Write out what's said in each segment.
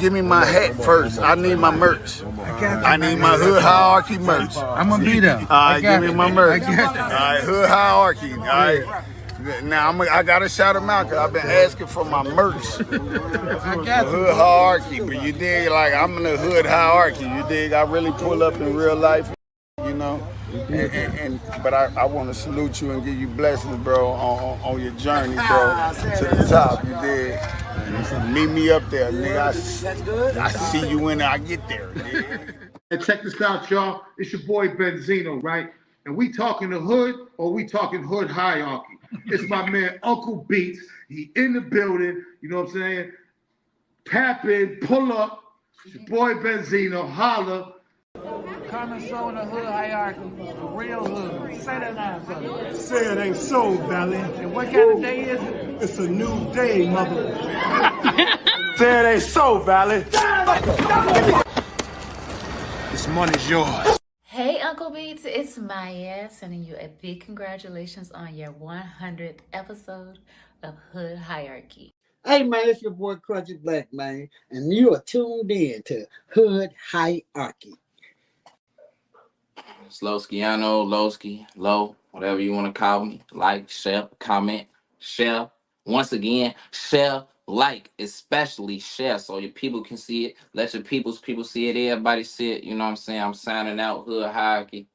Give me my hat first. I need my merch. I need my hood hierarchy merch. I'm gonna be there. All right, give me my merch. I got you. All right, hood hierarchy. All right. Now I gotta shout them out because I've been asking for my merch. I got you. Hood hierarchy, but you dig, like I'm in the hood hierarchy. You dig? I really pull up in real life, you know. But I want to salute you and give you blessings, bro, on your journey, bro, to the top. You dig? Meet me up there, nigga. I see you when I get there. And check this out, y'all. It's your boy Benzino, right? And we talking the hood or we talking hood hierarchy? It's my man Uncle Beats. He in the building. You know what I'm saying? Tap in, pull up. It's your boy Benzino. Holla. Coming showing the hood hierarchy, the real hood. Say that now, brother. Say it ain't so, Valley. And what kind of day is it? It's a new day, mother. Say it ain't so, Valley. This money's yours. Hey Uncle Beats, it's Maya sending you a big congratulations on your 100th episode of Hood Hierarchy. Hey man, it's your boy Crunchy Black, man, and you are tuned in to Hood Hierarchy. Slowskiano, Lowski, Low, whatever you want to call me. Like, share, comment, share. Once again, share, like, especially share so your people can see it. Let your people see it. Everybody see it. You know what I'm saying? I'm signing out. Hood Hierarchy.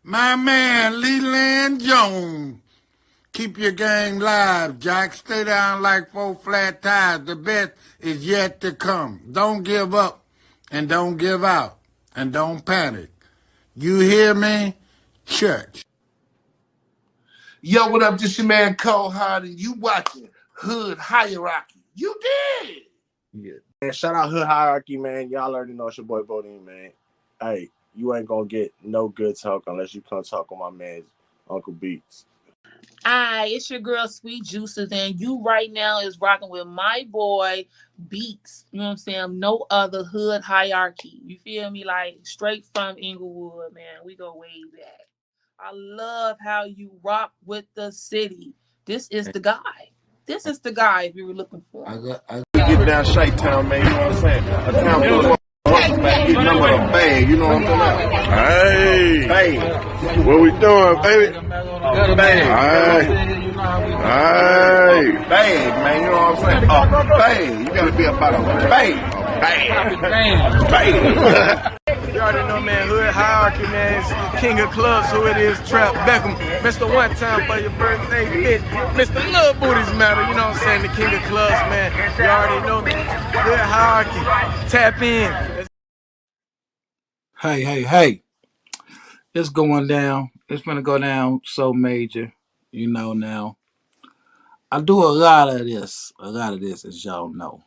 My man, Leland Jones. Keep your game live, Jack. Stay down like 4 flat tires. The best is yet to come. Don't give up and don't give out and don't panic. You hear me? Church. Yo, what up? This your man Cole Hard, and you watching Hood Hierarchy. You did. Yeah. And shout out Hood Hierarchy, man. Y'all already know it's your boy Bodine, man. Hey, you ain't gonna get no good talk unless you come talk with my man Uncle Beats. Hi, it's your girl Sweet Juices, and you right now is rocking with my boy Beats. You know what I'm saying? No other Hood Hierarchy. You feel me? Like straight from Inglewood, man. We go way back. I love how you rock with the city. This is the guy. This is the guy if you were looking for him. Get down Shite Town, man. You know what I'm saying? A town full of man, getting them with a bag. You know what I'm talking about? Hey, what we doing, baby? Bag. Hey, bag, man. You know what I'm saying? A bag. You gotta be about a bag. Bag. You already know, man, Hood Hierarchy, man. It's the king of clubs, who it is, Trap Beckham. Mr. One Time for your birthday, bitch. Mr. Lil Booties Matter, you know what I'm saying? The king of clubs, man. You already know, Hood Hierarchy. Tap in. Hey. It's going down. It's gonna go down so major, you know now. I do a lot of this, as y'all know.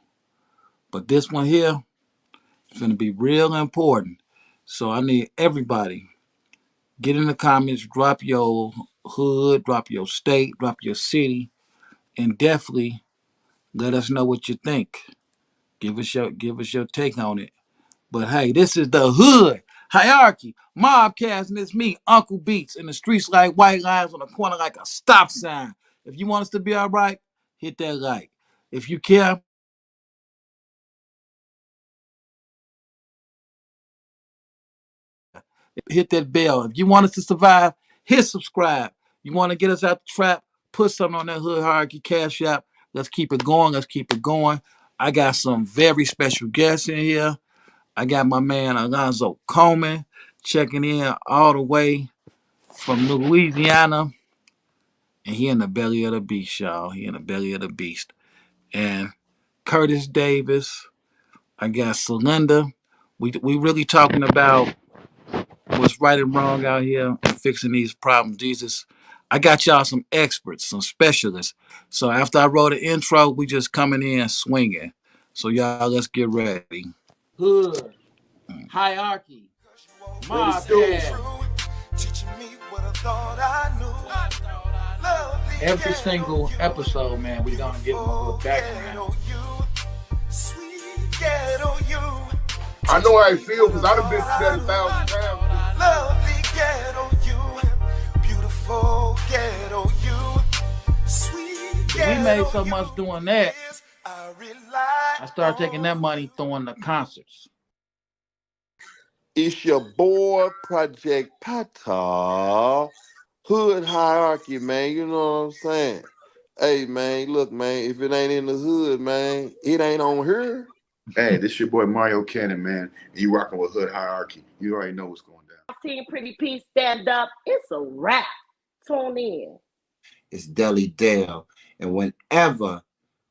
But this one here is gonna be real important. So I need everybody, get in the comments, drop your hood, drop your state, drop your city, and definitely let us know what you think. Give us your take on it. But hey, this is the Hood Hierarchy Mobcast, and it's me, Uncle Beats, in the streets like white lines, on the corner like a stop sign. If you want us to be all right, hit that like. If you care, hit that bell. If you want us to survive, hit subscribe. You want to get us out the trap, put something on that Hood Hierarchy Cash App. Let's keep it going. I got some very special guests in here. I got my man Alonzo Coleman checking in all the way from Louisiana. And he in the belly of the beast, y'all. He in the belly of the beast. And Curtis Davis. I got Selinda. We really talking about what's right and wrong out here and fixing these problems. Jesus, I got y'all some experts, some specialists. So after I wrote the intro, we just coming in swinging. So y'all, let's get ready. Hood Hierarchy Mobcast. Every single episode, man, we gonna give them a little background. I know how I feel because I've been through that 1,000 times. Lovely ghetto you, beautiful ghetto you, sweet ghetto we made so much doing that I started taking that money, throwing the concerts. It's your boy, Project Pata. Hood hierarchy, man. You know what I'm saying? Hey, man, look, man, if it ain't in the hood, man, it ain't on here. Hey, this your boy Mario Cannon, man. And you rocking with Hood Hierarchy. You already know what's going down. Team Pretty P stand up. It's a wrap. Tune in. It's Deli Dale. And whenever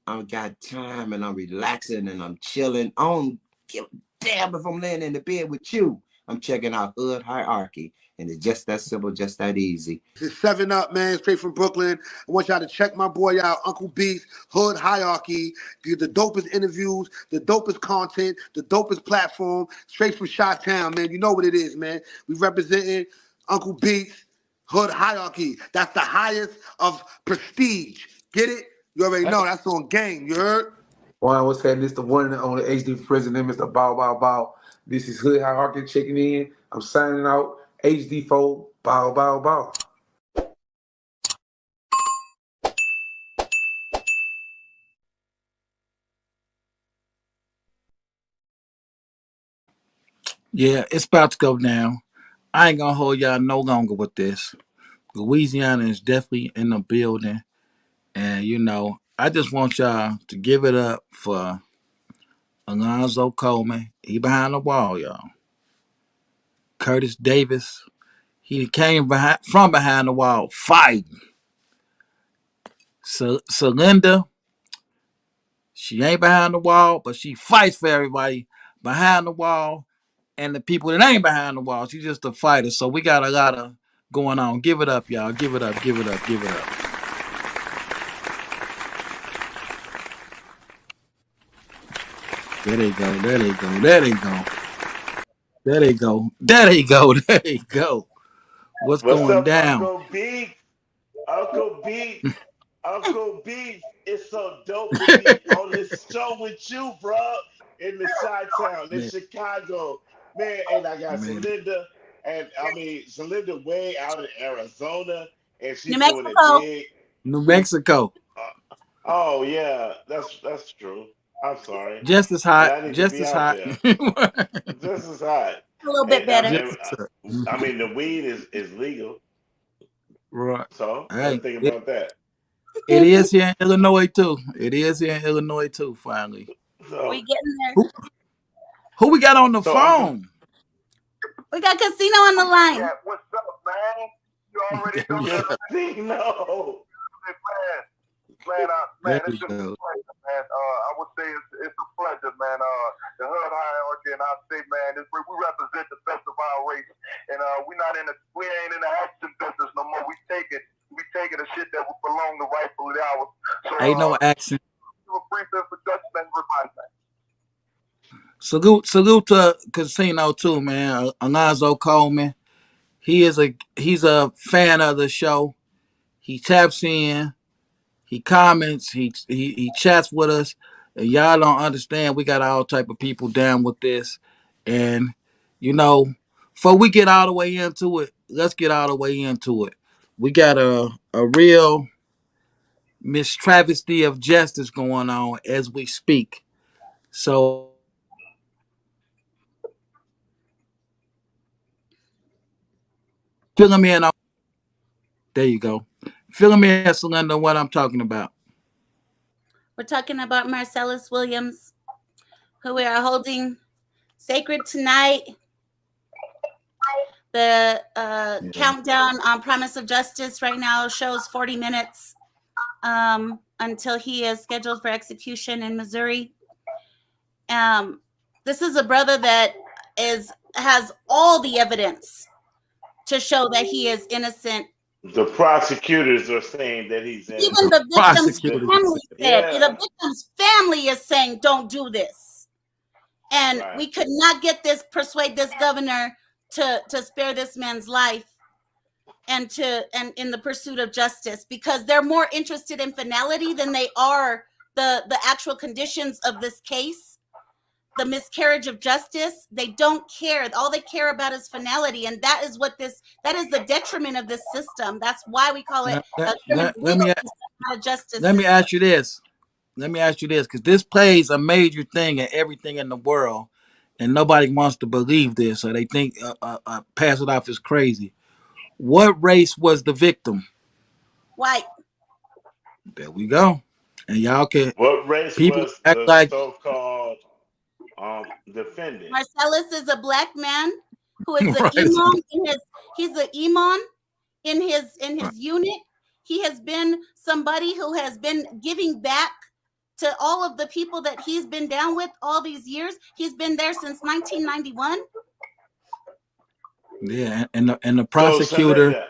I got time and I'm relaxing and I'm chilling, I don't give a damn if I'm laying in the bed with you. I'm checking out Hood Hierarchy. And it's just that simple, just that easy. It's 7 Up, man, straight from Brooklyn. I want y'all to check my boy out, Uncle Beats, Hood Hierarchy. Get the dopest interviews, the dopest content, the dopest platform, straight from Chi-Town, man. You know what it is, man. We representing Uncle Beats, Hood Hierarchy. That's the highest of prestige. Get it? You already know. That's on game. You heard? Well, what's happening? It's the one and only HD president, Mr. Bow Bow Bow. This is Hood Hierarchy checking in. I'm signing out. HD4, bow, bow, bow. Yeah, it's about to go down. I ain't gonna hold y'all no longer with this. Louisiana is definitely in the building. And, you know, I just want y'all to give it up for Alonzo Coleman. He behind the wall, y'all. Curtis Davis. He came from behind the wall fighting. Selinda, she ain't behind the wall, but she fights for everybody behind the wall and the people that ain't behind the wall. She's just a fighter. So we got a lot of going on. Give it up, y'all. Give it up, give it up, give it up. There they go, there they go, there they go. There they go, there they go, there they go. What's going up, down? Uncle B? Uncle B, Uncle B, it's so dope to be on this show with you, bro. In the Chi-Town, in Chicago. Man, and I got Selinda, and I mean, Selinda way out in Arizona, and she's doing it big. New Mexico. Oh, yeah, that's true. I'm sorry. Just as hot. I need Just to be as out hot. there. Just as hot. A little bit better. I mean, the weed is legal. Right. So Hey, let's think about that. It is here in Illinois too. It is here in Illinois too. Finally. So, we getting there. Who we got on the phone? We got Casino on the line. Yeah, what's up, man? You already know that. Casino. Man, it's just a pleasure, man. I would say it's a pleasure, man. The Hood Hierarchy, and I say, man, we represent the best of our race, and we ain't in the action business no more. We taking the shit that belong to rightfully ours. So, Ain't no accent. A brief introduction, everybody, man. Salute to Casino too, man. Alonzo Coleman. He's a fan of the show. He taps in. He comments, he chats with us, and y'all don't understand. We got all type of people down with this, and you know, before we get all the way into it, let's get all the way into it. We got a real mistravesty of justice going on as we speak. So fill me in. There you go. Fill me in, Selinda, what I'm talking about. We're talking about Marcellus Williams, who we are holding sacred tonight. The countdown on Promise of Justice right now shows 40 minutes until he is scheduled for execution in Missouri. This is a brother that has all the evidence to show that he is innocent. The prosecutors are saying that he's innocent. Even the victim's family said, the victim's family is saying, don't do this. And we could not persuade this governor to spare this man's life and in the pursuit of justice, because they're more interested in finality than they are the actual conditions of this case. The miscarriage of justice, they don't care. All they care about is finality, and that is the detriment of this system. That's why we call it a justice. Let me ask you this: let me ask you this, because this plays a major thing in everything in the world, and nobody wants to believe this, so they think pass it off as crazy. What race was the victim? White. There we go. And y'all can What race people was act the like so-called defendant? Marcellus is a black man who is the right, imam in his. He's the imam in his right. unit. He has been somebody who has been giving back to all of the people that he's been down with all these years. He's been there since 1991. Yeah, and the So, prosecutor. Selinda,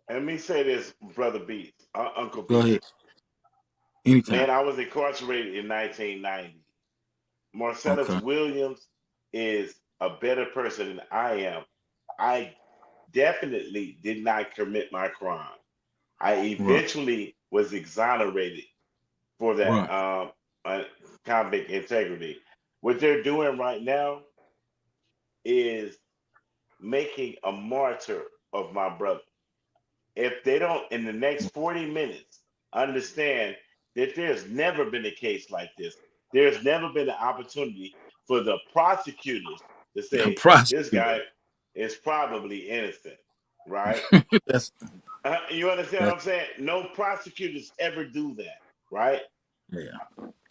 let me say this, Brother Beats, Uncle Go ahead. Beats. Anytime. Man, I was incarcerated in 1990. Marcellus Okay. Williams is a better person than I am. I definitely did not commit my crime. I Right. eventually was exonerated for that Right. convict integrity. What they're doing right now is making a martyr of my brother. If they don't, in the next 40 minutes, understand that there's never been a case like this, there's never been an opportunity for the prosecutors to The say this prosecutor. guy is probably innocent, right? that's You understand what that's I'm saying? No prosecutors ever do that, right? yeah.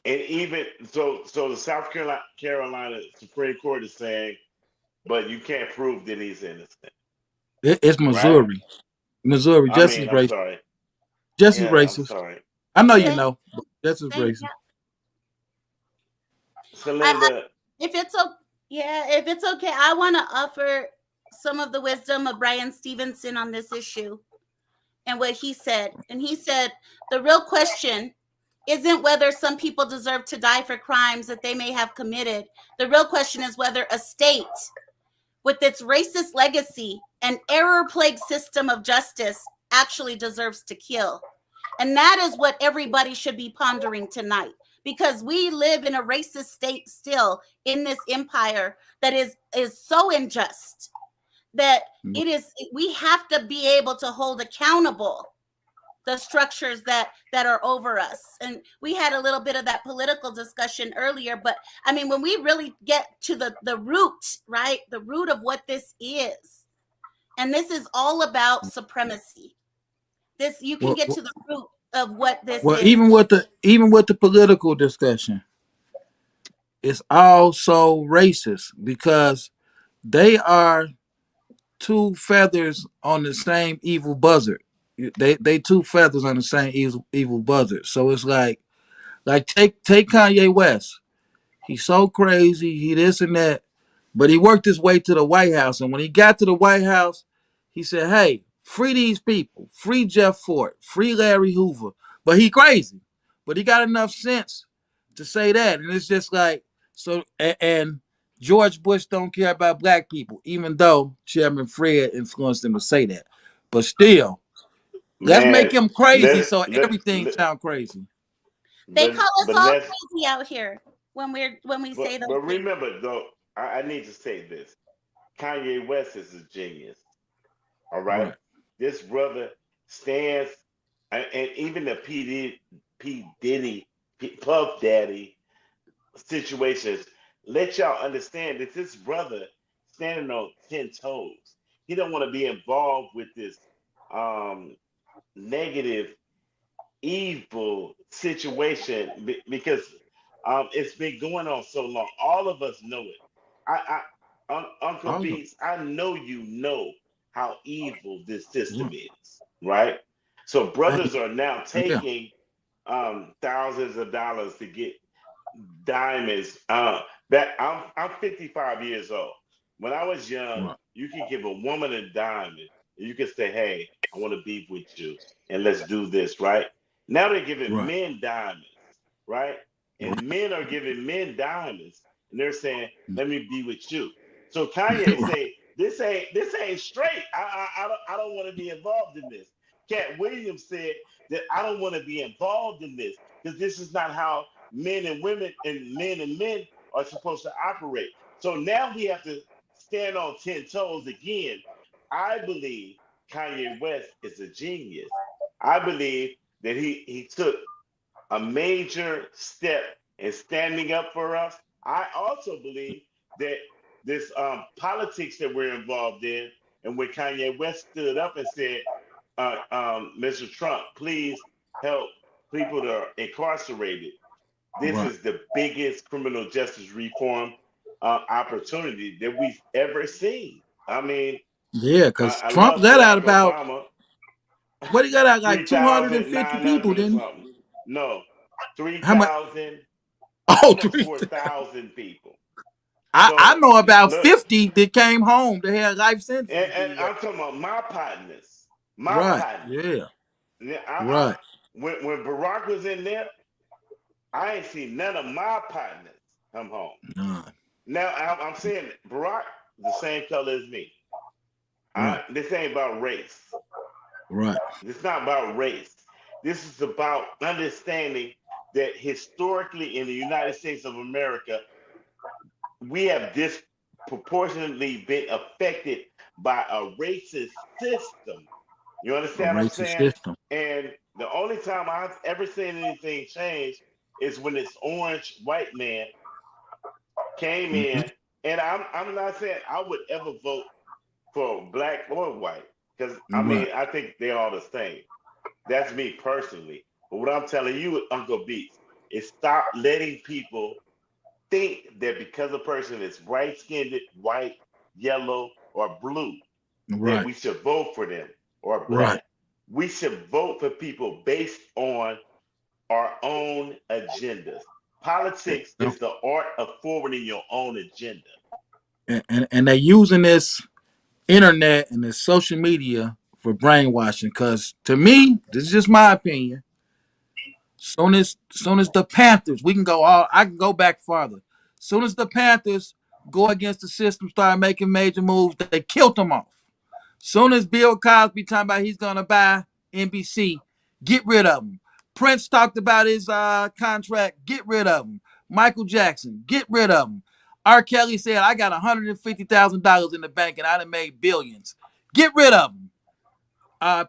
And even so the South Carolina Supreme Court is saying, but you can't prove that he's innocent, It's right? Missouri. Missouri, I just as mean, I'm racist. sorry. Just as Yeah, I'm racist. sorry. I know you Same, know, but just as same. racist. I, Selinda, if it's okay, yeah, if it's okay, I want to offer some of the wisdom of Brian Stevenson on this issue and what he said. And he said the real question isn't whether some people deserve to die for crimes that they may have committed. The real question is whether a state with its racist legacy and error-plagued system of justice actually deserves to kill. And that is what everybody should be pondering tonight, because we live in a racist state still in this empire that is so unjust that we have to be able to hold accountable the structures that are over us. And we had a little bit of that political discussion earlier, but I mean, when we really get to the root, right, the root of what this is, and this is all about supremacy. This, you can Well, get to the root of what this well, is. even with the political discussion, it's also racist because they are two feathers on the same evil buzzard. They two feathers on the same evil buzzard. So it's like take Kanye West. He's so crazy. He this and that, but he worked his way to the White House. And when he got to the White House, he said, "Hey, free these people. Free Jeff Fort. Free Larry Hoover." But he crazy. But he got enough sense to say that. And it's just like so. And George Bush don't care about black people, even though Chairman Fred influenced him to say that. But still, let's make man, him crazy let so let, everything let sound crazy. They call us but all let's crazy out here when we say those but things. remember though, I need to say this. Kanye West is a genius. All right. Right. This brother stands and even the P. Diddy, Puff Daddy situations, let y'all understand that this brother standing on 10 toes. He don't want to be involved with this negative, evil situation because it's been going on so long. All of us know it. Uncle All of Beats, I know you know how evil this system right. is, right? So Hey, brothers are now yeah. taking thousands of dollars to get diamonds. That I'm 55 years old. When I was young, Right. you could give a woman a diamond, and you could say, "Hey, I want to be with you, and let's do this." Right now, they're giving Right. men diamonds, right? Right. And men are giving men diamonds, and they're saying, "Let me be with you." So Kanye Right. say, "This ain't straight. I don't want to be involved in this." Cat Williams said that I don't want to be involved in this because this is not how men and women and men are supposed to operate. So now we have to stand on 10 toes again. I believe Kanye West is a genius. I believe that he took a major step in standing up for us. I also believe that this politics that we're involved in, and when Kanye West stood up and said, Mr. Trump, please help people that are incarcerated. This Right. is the biggest criminal justice reform opportunity that we've ever seen. I mean, Yeah, because I Trump love got out Barack about Obama. what he got out like 250 people, 3,900 or didn't he? something. No, How much? 3,000, Oh, almost 3,000. 4,000 people. I So know about look, 50 that came home. They had life sentences. and I'm talking about my partners. My Right. partners. Yeah. Yeah, Right. when Barack was in there, I ain't seen none of my partners come home. None. Now I'm saying Barack the same color as me. Right. This ain't about race. Right. It's not about race. This is about understanding that historically in the United States of America, we have disproportionately been affected by a racist system. You A understand what I'm racist saying? system. And the only time I've ever seen anything change is when this orange white man came in. And I'm not saying I would ever vote for black or white, because I Right. mean I think they're all the same. That's me personally. But what I'm telling you, Uncle Beats, is stop letting people think that because a person is bright skinned, white, yellow, or blue, that Right. we should vote for them, or Right. black. We should vote for people based on our own agendas. Politics is the art of forwarding your own agenda. And they're using this internet and this social media for brainwashing. Because to me, this is just my opinion. Soon as the Panthers, I can go back farther. Soon as the Panthers go against the system, start making major moves, they killed them off. Soon as Bill Cosby talking about he's gonna buy NBC, get rid of him. Prince talked about his contract, get rid of him. Michael Jackson, get rid of him. R. Kelly said, I got $150,000 in the bank and I done made billions. Get rid of him.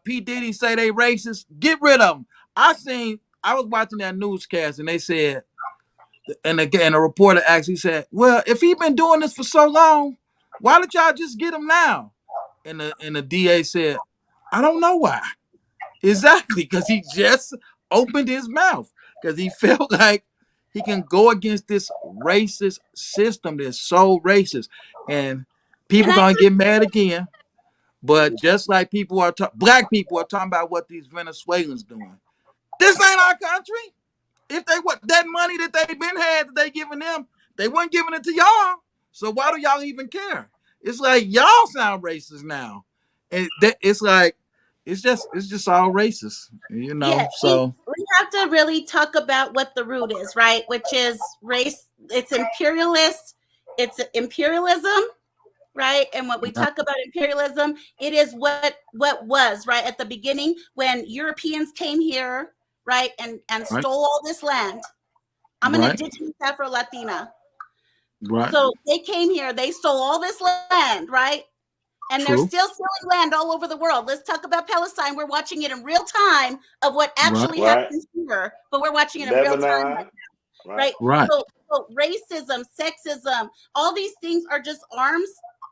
P. Diddy say they racist, get rid of them. I was watching that newscast and they said, and a reporter actually said, well, if he been doing this for so long, why did y'all just get him now? And the DA said, I don't know why. Exactly, because he just opened his mouth because he felt like he can go against this racist system that's so racist. And people And I gonna just get mad again. But just like black people are talking about what these Venezuelans doing. This ain't our country. If they what that money that they been had that they giving them, they weren't giving it to y'all. So why do y'all even care? It's like y'all sound racist now, and it's like it's just all racist, yeah, So we have to really talk about what the root is, right? Which is race. It's imperialist. It's imperialism, right? And when we talk about imperialism, it is what was right at the beginning when Europeans came here, right, and right, stole all this land. I'm an indigenous Afro-Latina. Right. So they came here, they stole all this land, right? And True. they're still stealing land all over the world. Let's talk about Palestine. We're watching it in real time of what actually happens here, but we're watching it in real time right now, right? Right. So racism, sexism, all these things are just arms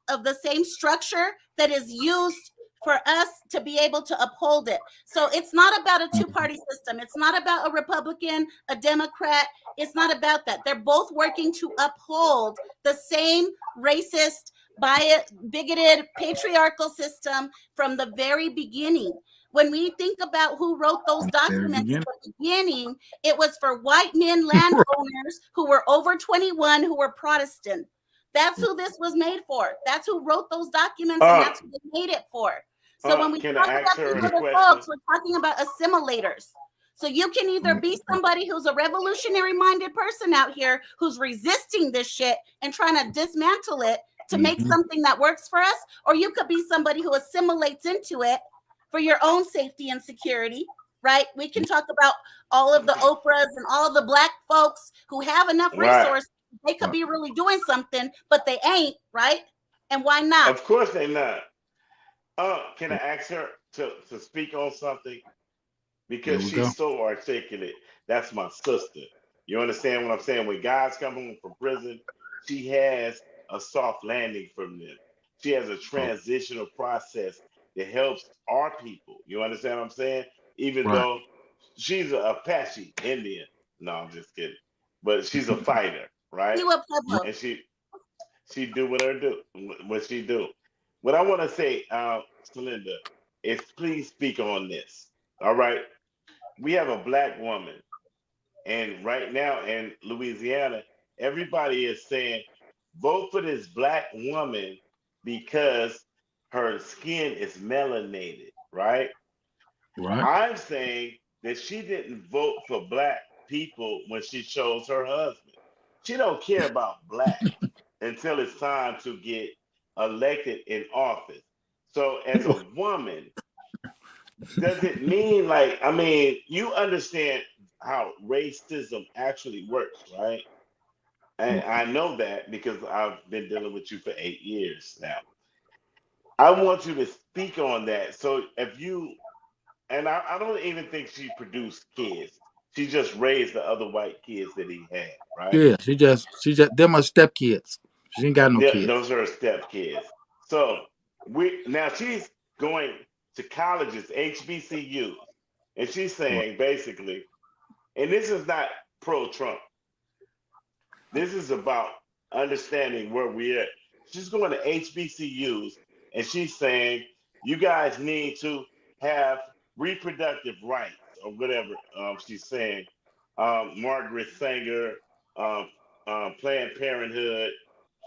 of the same structure that is used for us to be able to uphold it. So it's not about a two-party system. It's not about a Republican, a Democrat. It's not about that. They're both working to uphold the same racist, bigoted, patriarchal system from the very beginning. When we think about who wrote those documents at the beginning, it was for white men landowners who were over 21, who were Protestant. That's who this was made for. That's who wrote those documents, and that's who they made it for. So when we talk about these other folks, we're talking about assimilators. So you can either be somebody who's a revolutionary-minded person out here who's resisting this shit and trying to dismantle it to make something that works for us, or you could be somebody who assimilates into it for your own safety and security, right? We can talk about all of the Oprahs and all of the black folks who have enough resources. They could be really doing something, but they ain't, right? And why not? Of course they're not. Can I ask her to speak on something? There because we she's go. so articulate. That's my sister. You understand what I'm saying? When guys come home from prison, she has a soft landing from them. She has a Oh, transitional process that helps our people. You understand what I'm saying? Even right. though she's a Apache Indian. No, I'm just kidding. But she's a fighter, right? You a Pueblo. And she do what she do. What I want to say, Celinda, is please speak on this. All right, we have a black woman, and right now in Louisiana, everybody is saying vote for this black woman because her skin is melanated, right? Right. I'm saying that she didn't vote for black people when she chose her husband. She don't care about black until it's time to get elected in office. So as a woman, does it mean like I mean, you understand how racism actually works, right? And I know that because I've been dealing with you for 8 years now. I want you to speak on that. So if you and I don't even think she produced kids. She just raised the other white kids that he had, right? Yeah, she just them are stepkids. She ain't got no kids. Those are her step kids. So we now she's going to colleges, HBCUs, and she's Right. saying basically, and this is not pro-Trump. This is about understanding where we're at. She's going to HBCUs and she's saying you guys need to have reproductive rights or whatever she's saying. Margaret Sanger, um, Planned Parenthood,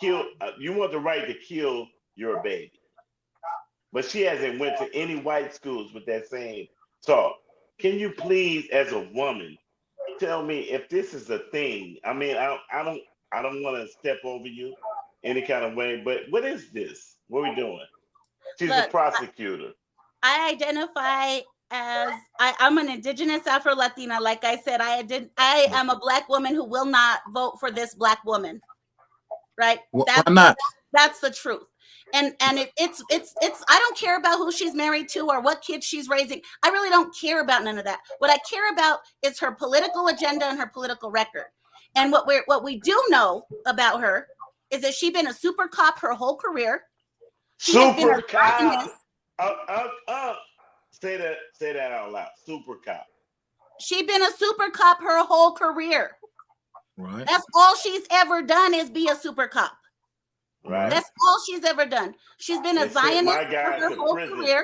you want the right to kill your baby. But she hasn't went to any white schools with that same talk. Can you please, as a woman, tell me if this is a thing? I mean, I don't want to step over you any kind of way, but what is this? What are we doing? She's a Look, prosecutor. I identify as I'm an indigenous Afro Latina. Like I said, I am a black woman who will not vote for this black woman. Right? Why not? That's the truth. And it's I don't care about who she's married to or what kids she's raising. I really don't care about none of that. What I care about is her political agenda and her political record. And what we do know about her is that she's been a super cop her whole career. She has been Super a cop. communist. Say that out loud. Super cop. She's been a super cop her whole career. Right. That's all she's ever done is be a super cop. Right. That's all she's ever done. She's been a Zionist my guy for her to whole prison career.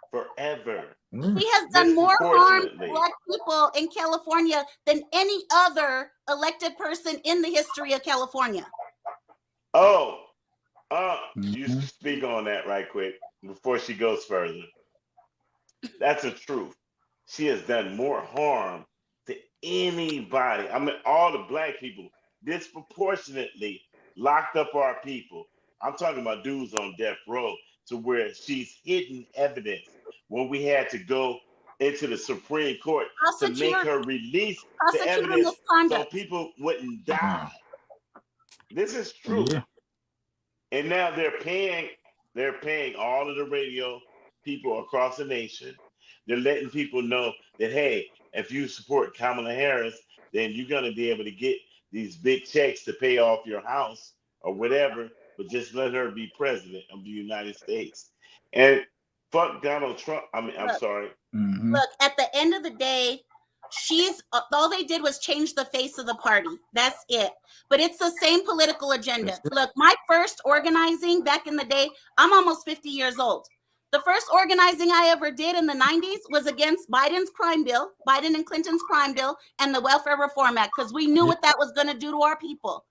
Forever. He has done more harm to black people in California than any other elected person in the history of California. Oh, you speak on that right quick before she goes further. That's the truth. She has done more harm to anybody. I mean, all the black people disproportionately locked up our people. I'm talking about dudes on death row to where she's hidden evidence when we had to go into the Supreme Court to make her release the evidence so people wouldn't die. This is true. Yeah. And now they're paying all of the radio people across the nation. They're letting people know that, hey, if you support Kamala Harris, then you're going to be able to get these big checks to pay off your house or whatever, but just let her be president of the United States. And fuck Donald Trump. I'm sorry. Look, at the end of the day, she's all they did was change the face of the party. That's it. But it's the same political agenda. Look, my first organizing back in the day, I'm almost 50 years old. The first organizing I ever did in the 90s was against Biden's crime bill, Biden and Clinton's crime bill, and the Welfare Reform Act, because we knew what that was going to do to our people.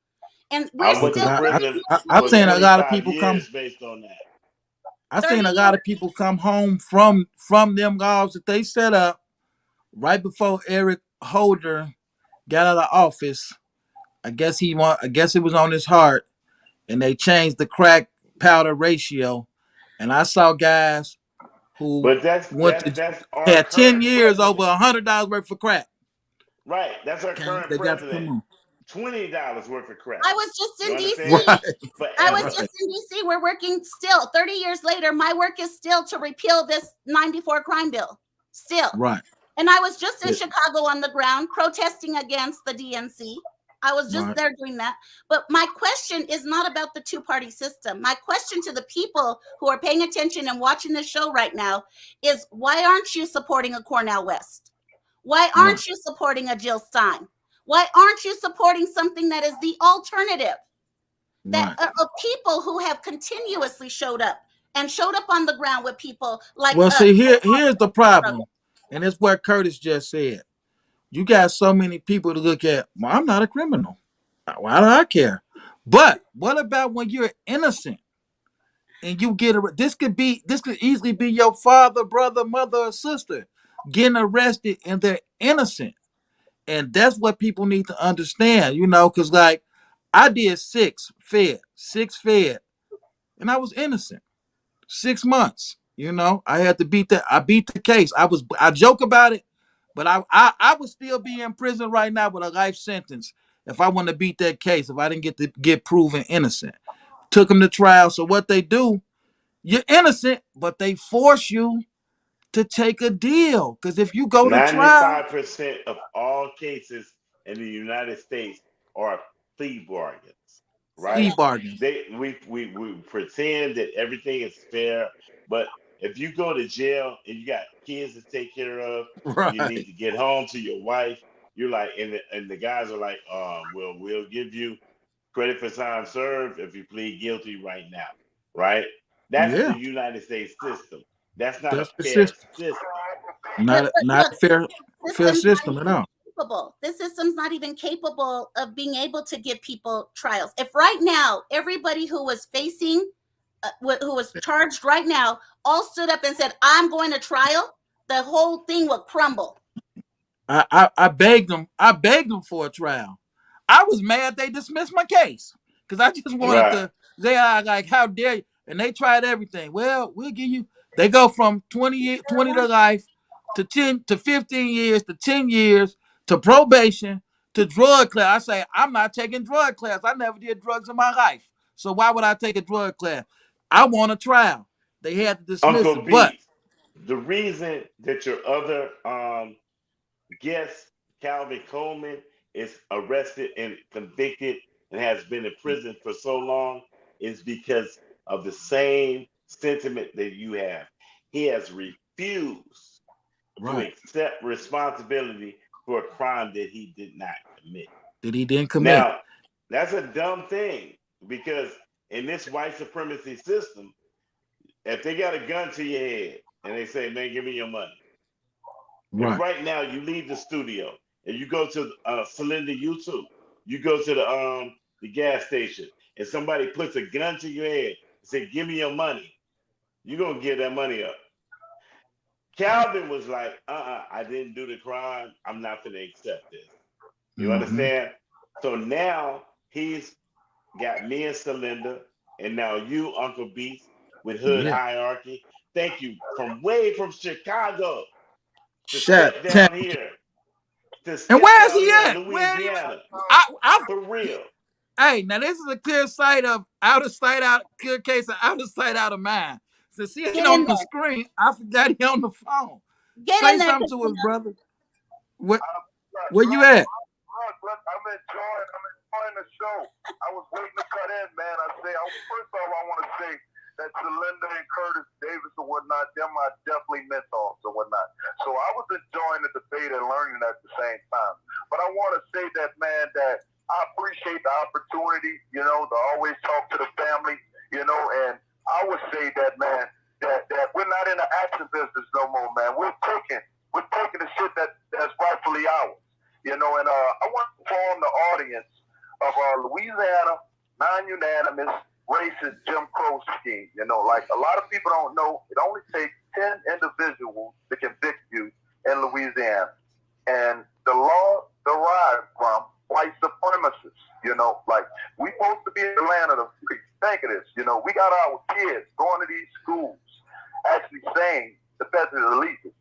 And we're I've seen a lot of people come based on that. I've seen a lot of people come home from them laws that they set up right before Eric Holder got out of office. I guess it was on his heart, and they changed the crack powder ratio. And I saw guys who had 10 years over $100 worth of crack. Right, that's our current president. $20 worth of crack. I was just in DC. Right. I was just in DC. We're working still. 30 years later, my work is still to repeal this 94 crime bill. Still. Right. And I was just in Chicago on the ground protesting against the DNC. I was just there doing that. But my question is not about the two-party system. My question to the people who are paying attention and watching this show right now is, why aren't you supporting a Cornel West? Why aren't you supporting a Jill Stein? Why aren't you supporting something that is the alternative? That of people who have continuously showed up on the ground with people like well, us. see, here's the problem, and it's what Curtis just said. You got so many people to look at. Well, I'm not a criminal. Why do I care? But what about when you're innocent and you get this could easily be your father, brother, mother, or sister getting arrested and they're innocent. And that's what people need to understand, because like I did 6 fed, and I was innocent. 6 months. I had to beat that. I beat the case. I joke about it, but I would still be in prison right now with a life sentence if I wanted to beat that case, if I didn't get proven innocent. Took them to trial. So what they do, you're innocent, but they force you to take a deal. Because if you go to trial, 95% of all cases in the United States are plea bargains. Right? Plea bargains. We pretend that everything is fair, but if you go to jail and you got kids to take care of, you need to get home to your wife. You're like, and the guys are like, well, we'll give you credit for time served if you plead guilty right now, right? That's the United States system. That's not a fair system. Not a fair system at all. This system's not even capable of being able to give people trials. If right now everybody who was facing, who was charged right now, all stood up and said, "I'm going to trial," the whole thing would crumble. I begged them. I begged them for a trial. I was mad they dismissed my case because I just wanted to. They are like, "How dare you?" And they tried everything. Well, we'll give you. They go from 20 to life to 10 to 15 years to 10 years to probation to drug class. I say, I'm not taking drug class. I never did drugs in my life. So why would I take a drug class? I want a trial. They had to dismiss Uncle it. B, But the reason that your other guest, Calvin Coleman, is arrested and convicted and has been in prison for so long is because of the same sentiment that you have. He has refused to accept responsibility for a crime that he did not commit. That he didn't commit. Now, that's a dumb thing because in this white supremacy system, if they got a gun to your head and they say, "Man, give me your money." If right now you leave the studio and you go to Selinda YouTube, you go to the gas station and somebody puts a gun to your head and say, "Give me your money," you're gonna give that money up. Calvin was like, I didn't do the crime. I'm not gonna accept this. You understand? So now he's got me and Selinda, and now you, Uncle Beast, with Hood Hierarchy. Thank you from Chicago to step down here. And where's he at? Louisiana. For real. Hey, now this is a clear sight of clear case of out of sight, out of mind. Since he ain't on the screen, I forgot he on the phone. Say something to us, brother. Where you at? I'm enjoying the show. I was waiting to cut in, man. First off, I want to say that Selinda and Curtis Davis or whatnot, them are definitely mentors or whatnot. So I was enjoying the debate and learning at the same time. But I want to say that, man, that I appreciate the opportunity, to always talk to the family, and I would say that, man, that we're not in the action business no more, man. We're taking the shit that's rightfully ours, and I want to inform the audience of our Louisiana non-unanimous racist Jim Crow scheme. Like a lot of people don't know, it only takes 10 individuals to convict you in Louisiana. And the law derived from white supremacists. Like we supposed to be in the land of the free. Think of this. We got our kids going to these schools actually saying the pledge of allegiance,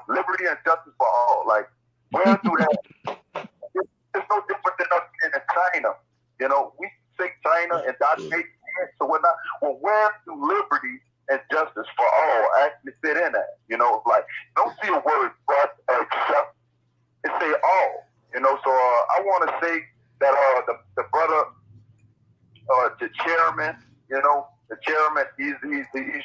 liberty and justice for all. Like, where do that? It's no different than us in China. We say China and indoctrinate kids or whatnot. Well, where do liberty and justice for all actually fit in at? chairman, the chairman, he's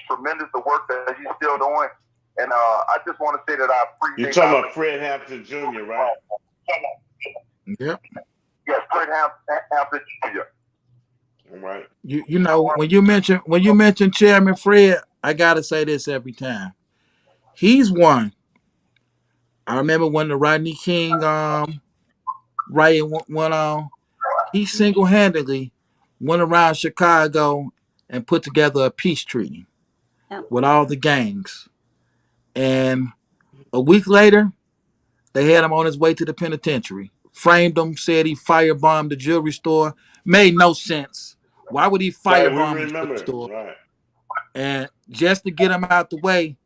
tremendous, the work that he's still doing. And I just want to say that I appreciate. You're talking about Fred Hampton Jr., right? Yep. Yes, Fred Hampton Jr. All right. You know, when you mention Chairman Fred, I gotta say this every time. He's one. I remember when the Rodney King riot went on. He single-handedly went around Chicago and put together a peace treaty with all the gangs. And a week later, they had him on his way to the penitentiary. Framed him, said he firebombed the jewelry store. Made no sense. Why would he Right, we firebomb the jewelry remember. store? Right. And just to get him out the way,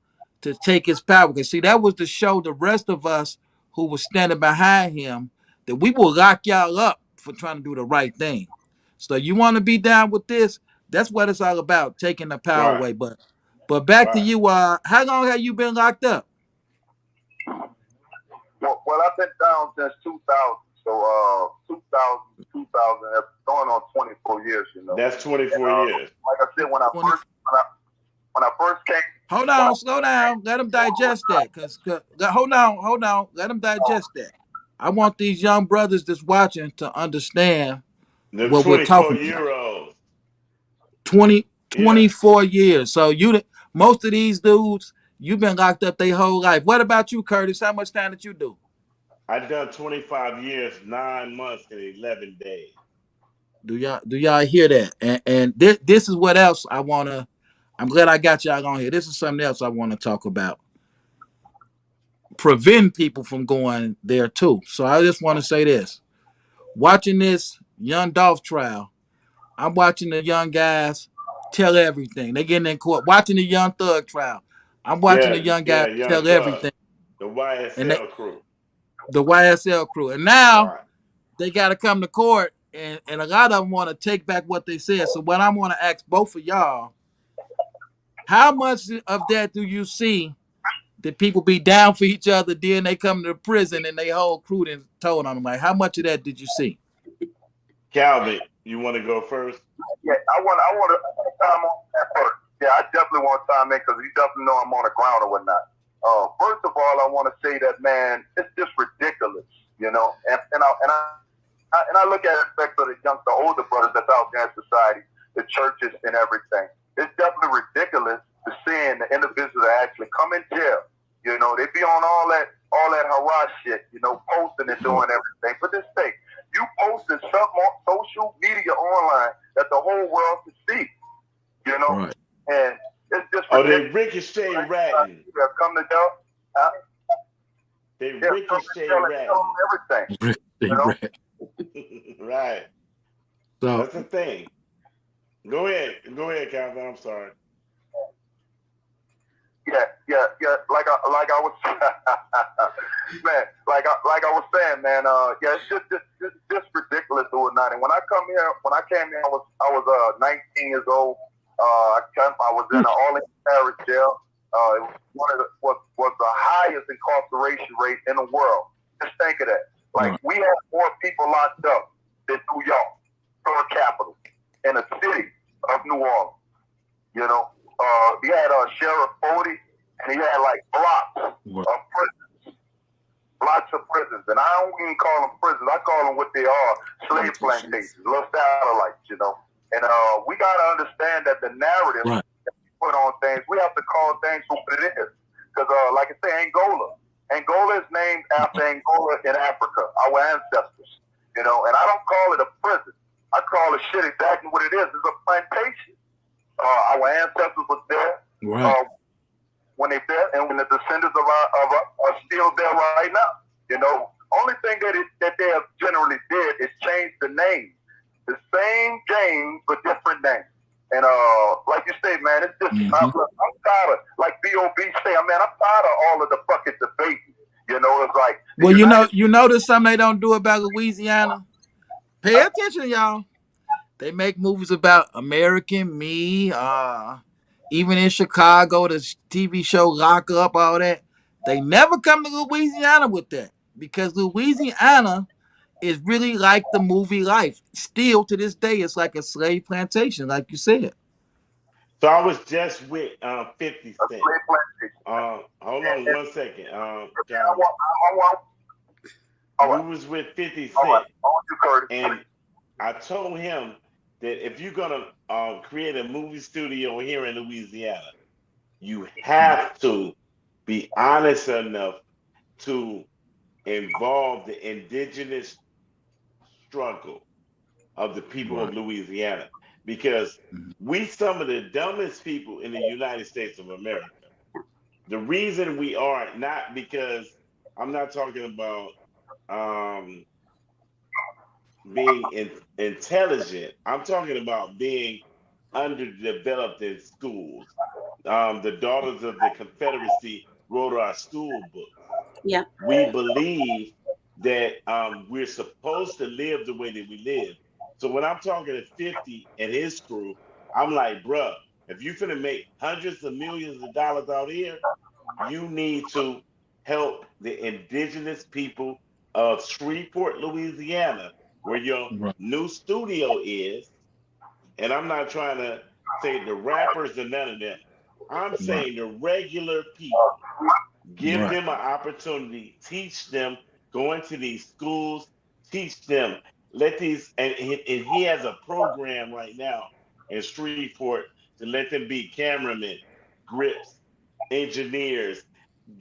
to take his power. Because see, that was to show the rest of us who was standing behind him that we will lock y'all up for trying to do the right thing. So you want to be down with this? That's what it's all about, taking the power away. But back to you. How long have you been locked up? Well, I've been down since 2000. So 2000, that's going on 24 years. That's 24 years. Like I said, when I first came. Hold on, slow down. Let them digest that. Hold on. Let them digest that. I want these young brothers that's watching to understand what we're talking about. 24 years. So most of these dudes, you've been locked up their whole life. What about you, Curtis? How much time did you do? I've done 25 years, 9 months, and 11 days. Do y'all hear that? And this is what else I wanna. I'm glad I got y'all on here. This is something else I want to talk about. Prevent people from going there too. So I just want to say this. Watching this young Dolph trial, I'm watching the young guys tell everything. They getting in court. Watching the young Thug trial, I'm watching the young guys tell everything. The YSL crew. The YSL crew. And now they got to come to court, and a lot of them want to take back what they said. So what I want to ask both of y'all, how much of that do you see that people be down for each other, then they come to the prison and they whole crew and told on them? Like, how much of that did you see? Calvin, you want to go first? Yeah, I want to time on that first. Yeah, I definitely want to time in because you definitely know I'm on the ground or whatnot. First of all, I want to say that, man, it's just ridiculous, and I look at aspects of the older brothers that's out there in society, the churches and everything. It's definitely ridiculous to seeing the individuals that actually come in jail. They be on all that harass shit, posting and doing everything. For this sake, you posting something on social media online that the whole world can see, Right. And it's just they ricochet ratting. Come to jail. They ricochet ratting. Everything. Right. So that's the thing. Go ahead, Calvin. I'm sorry. Yeah. Like I was, man. Like I was saying, man. Yeah, it's just ridiculous or whatnot. And when I came here, I was 19 years old. I was in an Orleans Parish jail. It was the highest incarceration rate in the world. Just think of that. Like we had more people locked up than New York per capita in the city of New Orleans. He had Sheriff Bodie, and he had like blocks of prisons. Blocks of prisons. And I don't even call them prisons. I call them what they are, slave plantations, little satellites, And we got to understand that the narrative that we put on things, we have to call things for what it is. Because like I say, Angola is named after Angola in Africa, our ancestors. And I don't call it a prison. I call it shit exactly what it is. It's a plantation. Our ancestors were there when they there, and when the descendants are still there right now. Only thing that they have generally did is change the name. The same game but different names. And like you say, man, it's just I'm tired of, like B.O.B. say, man, I'm tired of all of the fucking debate. It's like, well, you notice something they don't do about Louisiana. Pay attention, y'all. They make movies about American Me. Even in Chicago, the TV show Lock Up, all that. They never come to Louisiana with that because Louisiana is really like the movie Life. Still to this day, it's like a slave plantation, like you said. So I was just with 50 Cent. Hold on one second, Calvin. We was with 50 Cent, and I told him that if you're gonna create a movie studio here in Louisiana, you have to be honest enough to involve the indigenous struggle of the people of Louisiana, because we some of the dumbest people in the United States of America. The reason we are not because I'm not talking about being intelligent. I'm talking about being underdeveloped in schools. The Daughters of the Confederacy wrote our school book. Yeah. We believe that we're supposed to live the way that we live. So when I'm talking to 50 and his crew, I'm like, bruh, if you finna make hundreds of millions of dollars out here, you need to help the indigenous people of Shreveport, Louisiana, where your new studio is. And I'm not trying to say the rappers and none of that. I'm saying the regular people. Give them an opportunity, teach them, go into these schools, teach them. Let these, and he has a program right now in Shreveport to let them be cameramen, grips, engineers.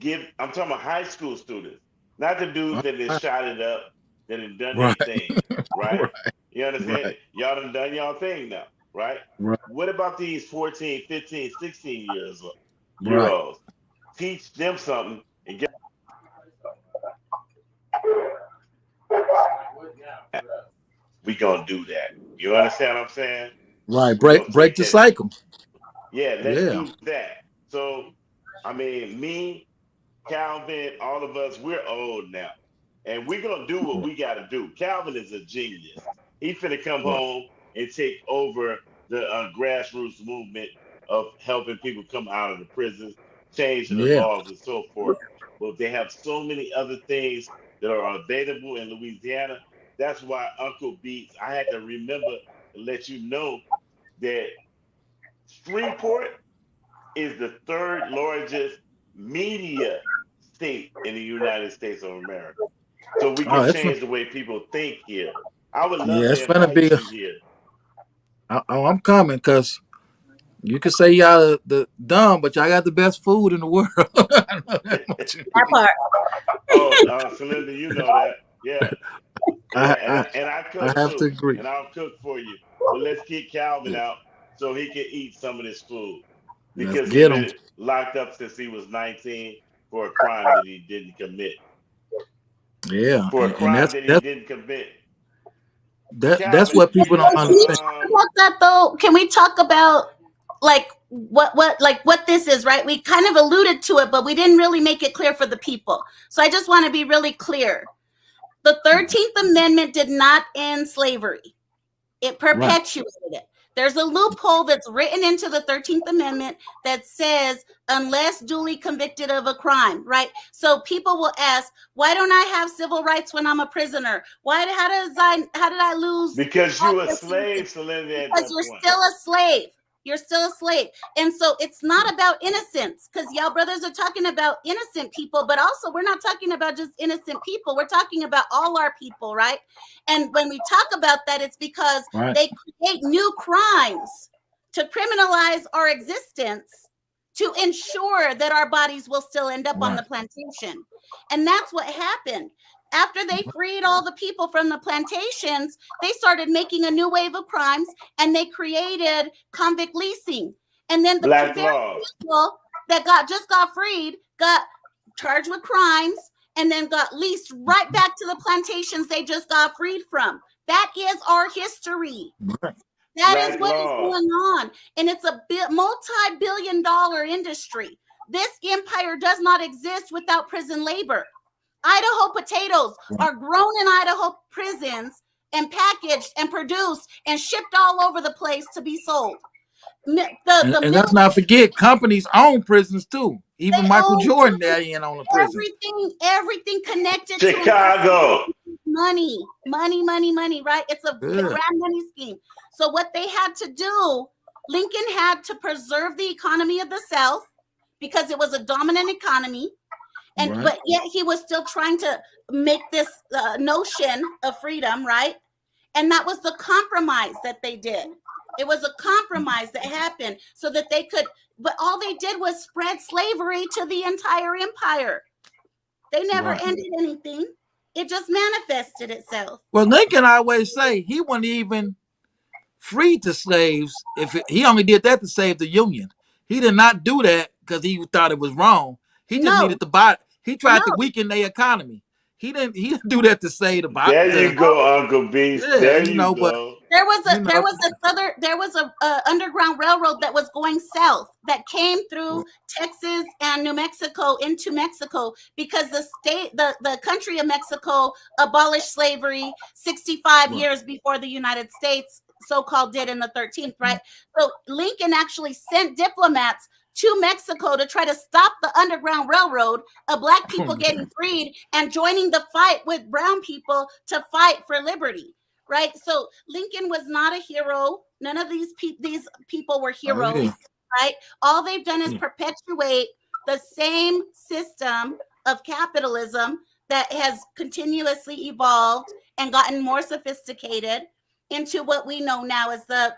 I'm talking about high school students, not the dudes that have shot it up, that have done their thing, right? You understand? Y'all done y'all thing now, right? What about these 14, 15, 16 year olds? Teach them something and get. We gonna do that. You understand what I'm saying? Right. Break the cycle. Yeah, let's do that. So, I mean, me, Calvin, all of us, we're old now. And we're gonna do what we gotta do. Calvin is a genius. He finna come home and take over the grassroots movement of helping people come out of the prisons, changing the laws and so forth. But they have so many other things that are available in Louisiana. That's why Uncle Beats, I had to remember to let you know that Shreveport is the third largest media state in the United States of America. So we can change the way people think here. I would love it's to gonna invite be. you here. I'm coming because you can say y'all the dumb, but y'all got the best food in the world. I know that much. That part. Selinda, you know that. Yeah. And I cook I have to too. agree. And I'll cook for you. But let's get Calvin out so he can eat some of this food. Because he's been locked up since he was 19 for a crime that he didn't commit. Yeah. For a crime that he didn't commit. That's what people don't understand. About that though, can we talk about like what this is, right? We kind of alluded to it, but we didn't really make it clear for the people. So I just want to be really clear. The 13th Amendment did not end slavery. It perpetuated it. There's a loophole that's written into the 13th Amendment that says, unless duly convicted of a crime, right? So people will ask, why don't I have civil rights when I'm a prisoner? How did I lose? Because you're a slave, Selinda. Because you're still a slave. You're still a slave. And so it's not about innocence, because y'all brothers are talking about innocent people, but also we're not talking about just innocent people. We're talking about all our people, right? And when we talk about that, it's because they create new crimes to criminalize our existence to ensure that our bodies will still end up on the plantation. And that's what happened. After they freed all the people from the plantations, they started making a new wave of crimes, and they created convict leasing. And then the people that just got freed got charged with crimes and then got leased right back to the plantations they just got freed from. That is our history. That is what is going on. And it's a multi-billion-dollar industry. This empire does not exist without prison labor. Idaho potatoes are grown in Idaho prisons and packaged and produced and shipped all over the place to be sold. And let's not forget, companies own prisons too. Even Michael Jordan, they're in on the prison. Everything connected Chicago. to money, right? It's a Good. grand money scheme. So what they had to do, Lincoln had to preserve the economy of the South because it was a dominant economy. And Right. but yet he was still trying to make this notion of freedom, right? And that was the compromise that they did. It was a compromise that happened so that they could, but all they did was spread slavery to the entire empire. They never Right. ended anything. It just manifested itself. Well, Lincoln always say he wasn't even freed the slaves. He only did that to save the Union. He did not do that because he thought it was wrong. He just No, needed to buy. He tried no. to weaken their economy. He didn't do that to save There you go, Uncle Beast. Yeah, There you you know, but go. There was you know, a underground railroad that was going south that came through Texas and New Mexico into Mexico because the country of Mexico abolished slavery 65 years before the United States so-called did in the 13th, right? So Lincoln actually sent diplomats to Mexico to try to stop the Underground Railroad of black people getting freed and joining the fight with brown people to fight for liberty. Right, so Lincoln was not a hero. None of these people were heroes, right? All they've done is perpetuate the same system of capitalism that has continuously evolved and gotten more sophisticated into what we know now as the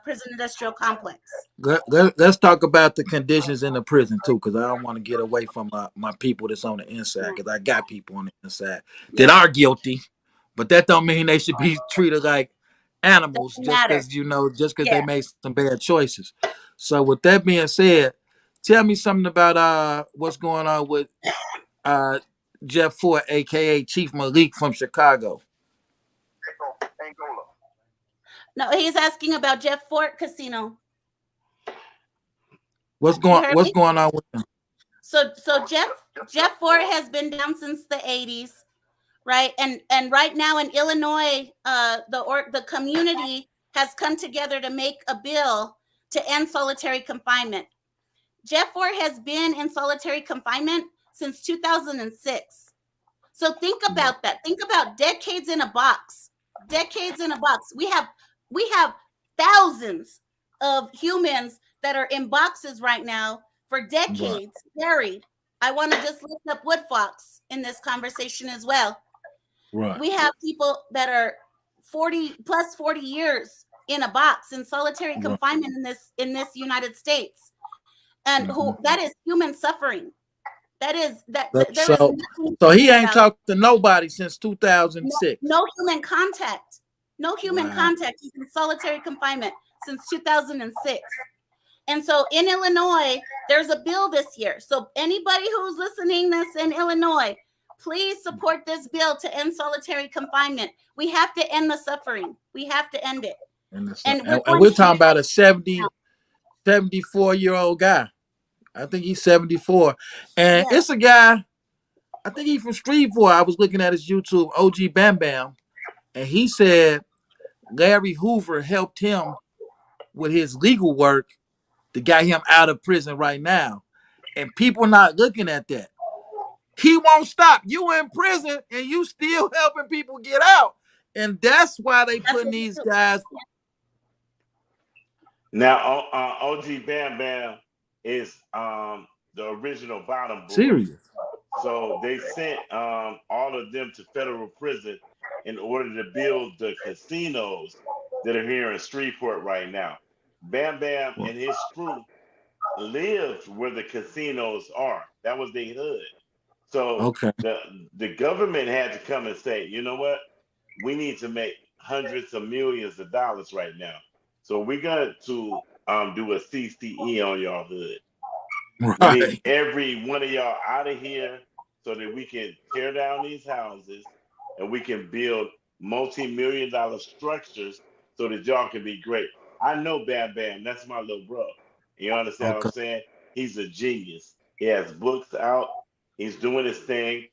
prison industrial complex. Let's talk about the conditions in the prison too, because I don't want to get away from my people that's on the inside, because I got people on the inside that are guilty. But that don't mean they should be treated like animals just because they made some bad choices. So with that being said, tell me something about what's going on with Jeff Fort, aka Chief Malik from Chicago. Angola. No, he's asking about Jeff Fort Casino. What's going on with him? So Jeff Fort has been down since the 80s. Right, and right now in Illinois, the community has come together to make a bill to end solitary confinement. Jeff Fort has been in solitary confinement since 2006. So think about that. Think about decades in a box. Decades in a box. We have thousands of humans that are in boxes right now for decades, buried. I want to just lift up Woodfox in this conversation as well. Right. We have people that are 40 years in a box in solitary confinement in this United States, and who that is human suffering. That is So he ain't talked to nobody since 2006. No human contact. No human contact. He's in solitary confinement since 2006. And so in Illinois, there's a bill this year. So anybody who's listening this in Illinois, please support this bill to end solitary confinement. We have to end the suffering. We have to end it. And we're talking about a 74-year-old guy. I think he's 74. And it's a guy, I think he's from Shreveport. I was looking at his YouTube, OG Bam Bam. And he said Larry Hoover helped him with his legal work to get him out of prison right now. And people not looking at that. He won't stop. You in prison and you still helping people get out. And that's why they putting these guys. Now, OG Bam Bam is the original bottom boy. Serious. So they sent all of them to federal prison in order to build the casinos that are here in Shreveport right now. Bam Bam and his crew lived where the casinos are. That was their hood. So the government had to come and say, you know what? We need to make hundreds of millions of dollars right now. So we're going to do a CCE on y'all hood. We need every one of y'all out of here so that we can tear down these houses and we can build multi-million-dollar structures so that y'all can be great. I know Bam Bam. That's my little bro. You understand what I'm saying? He's a genius. He has books out. He's doing his thing.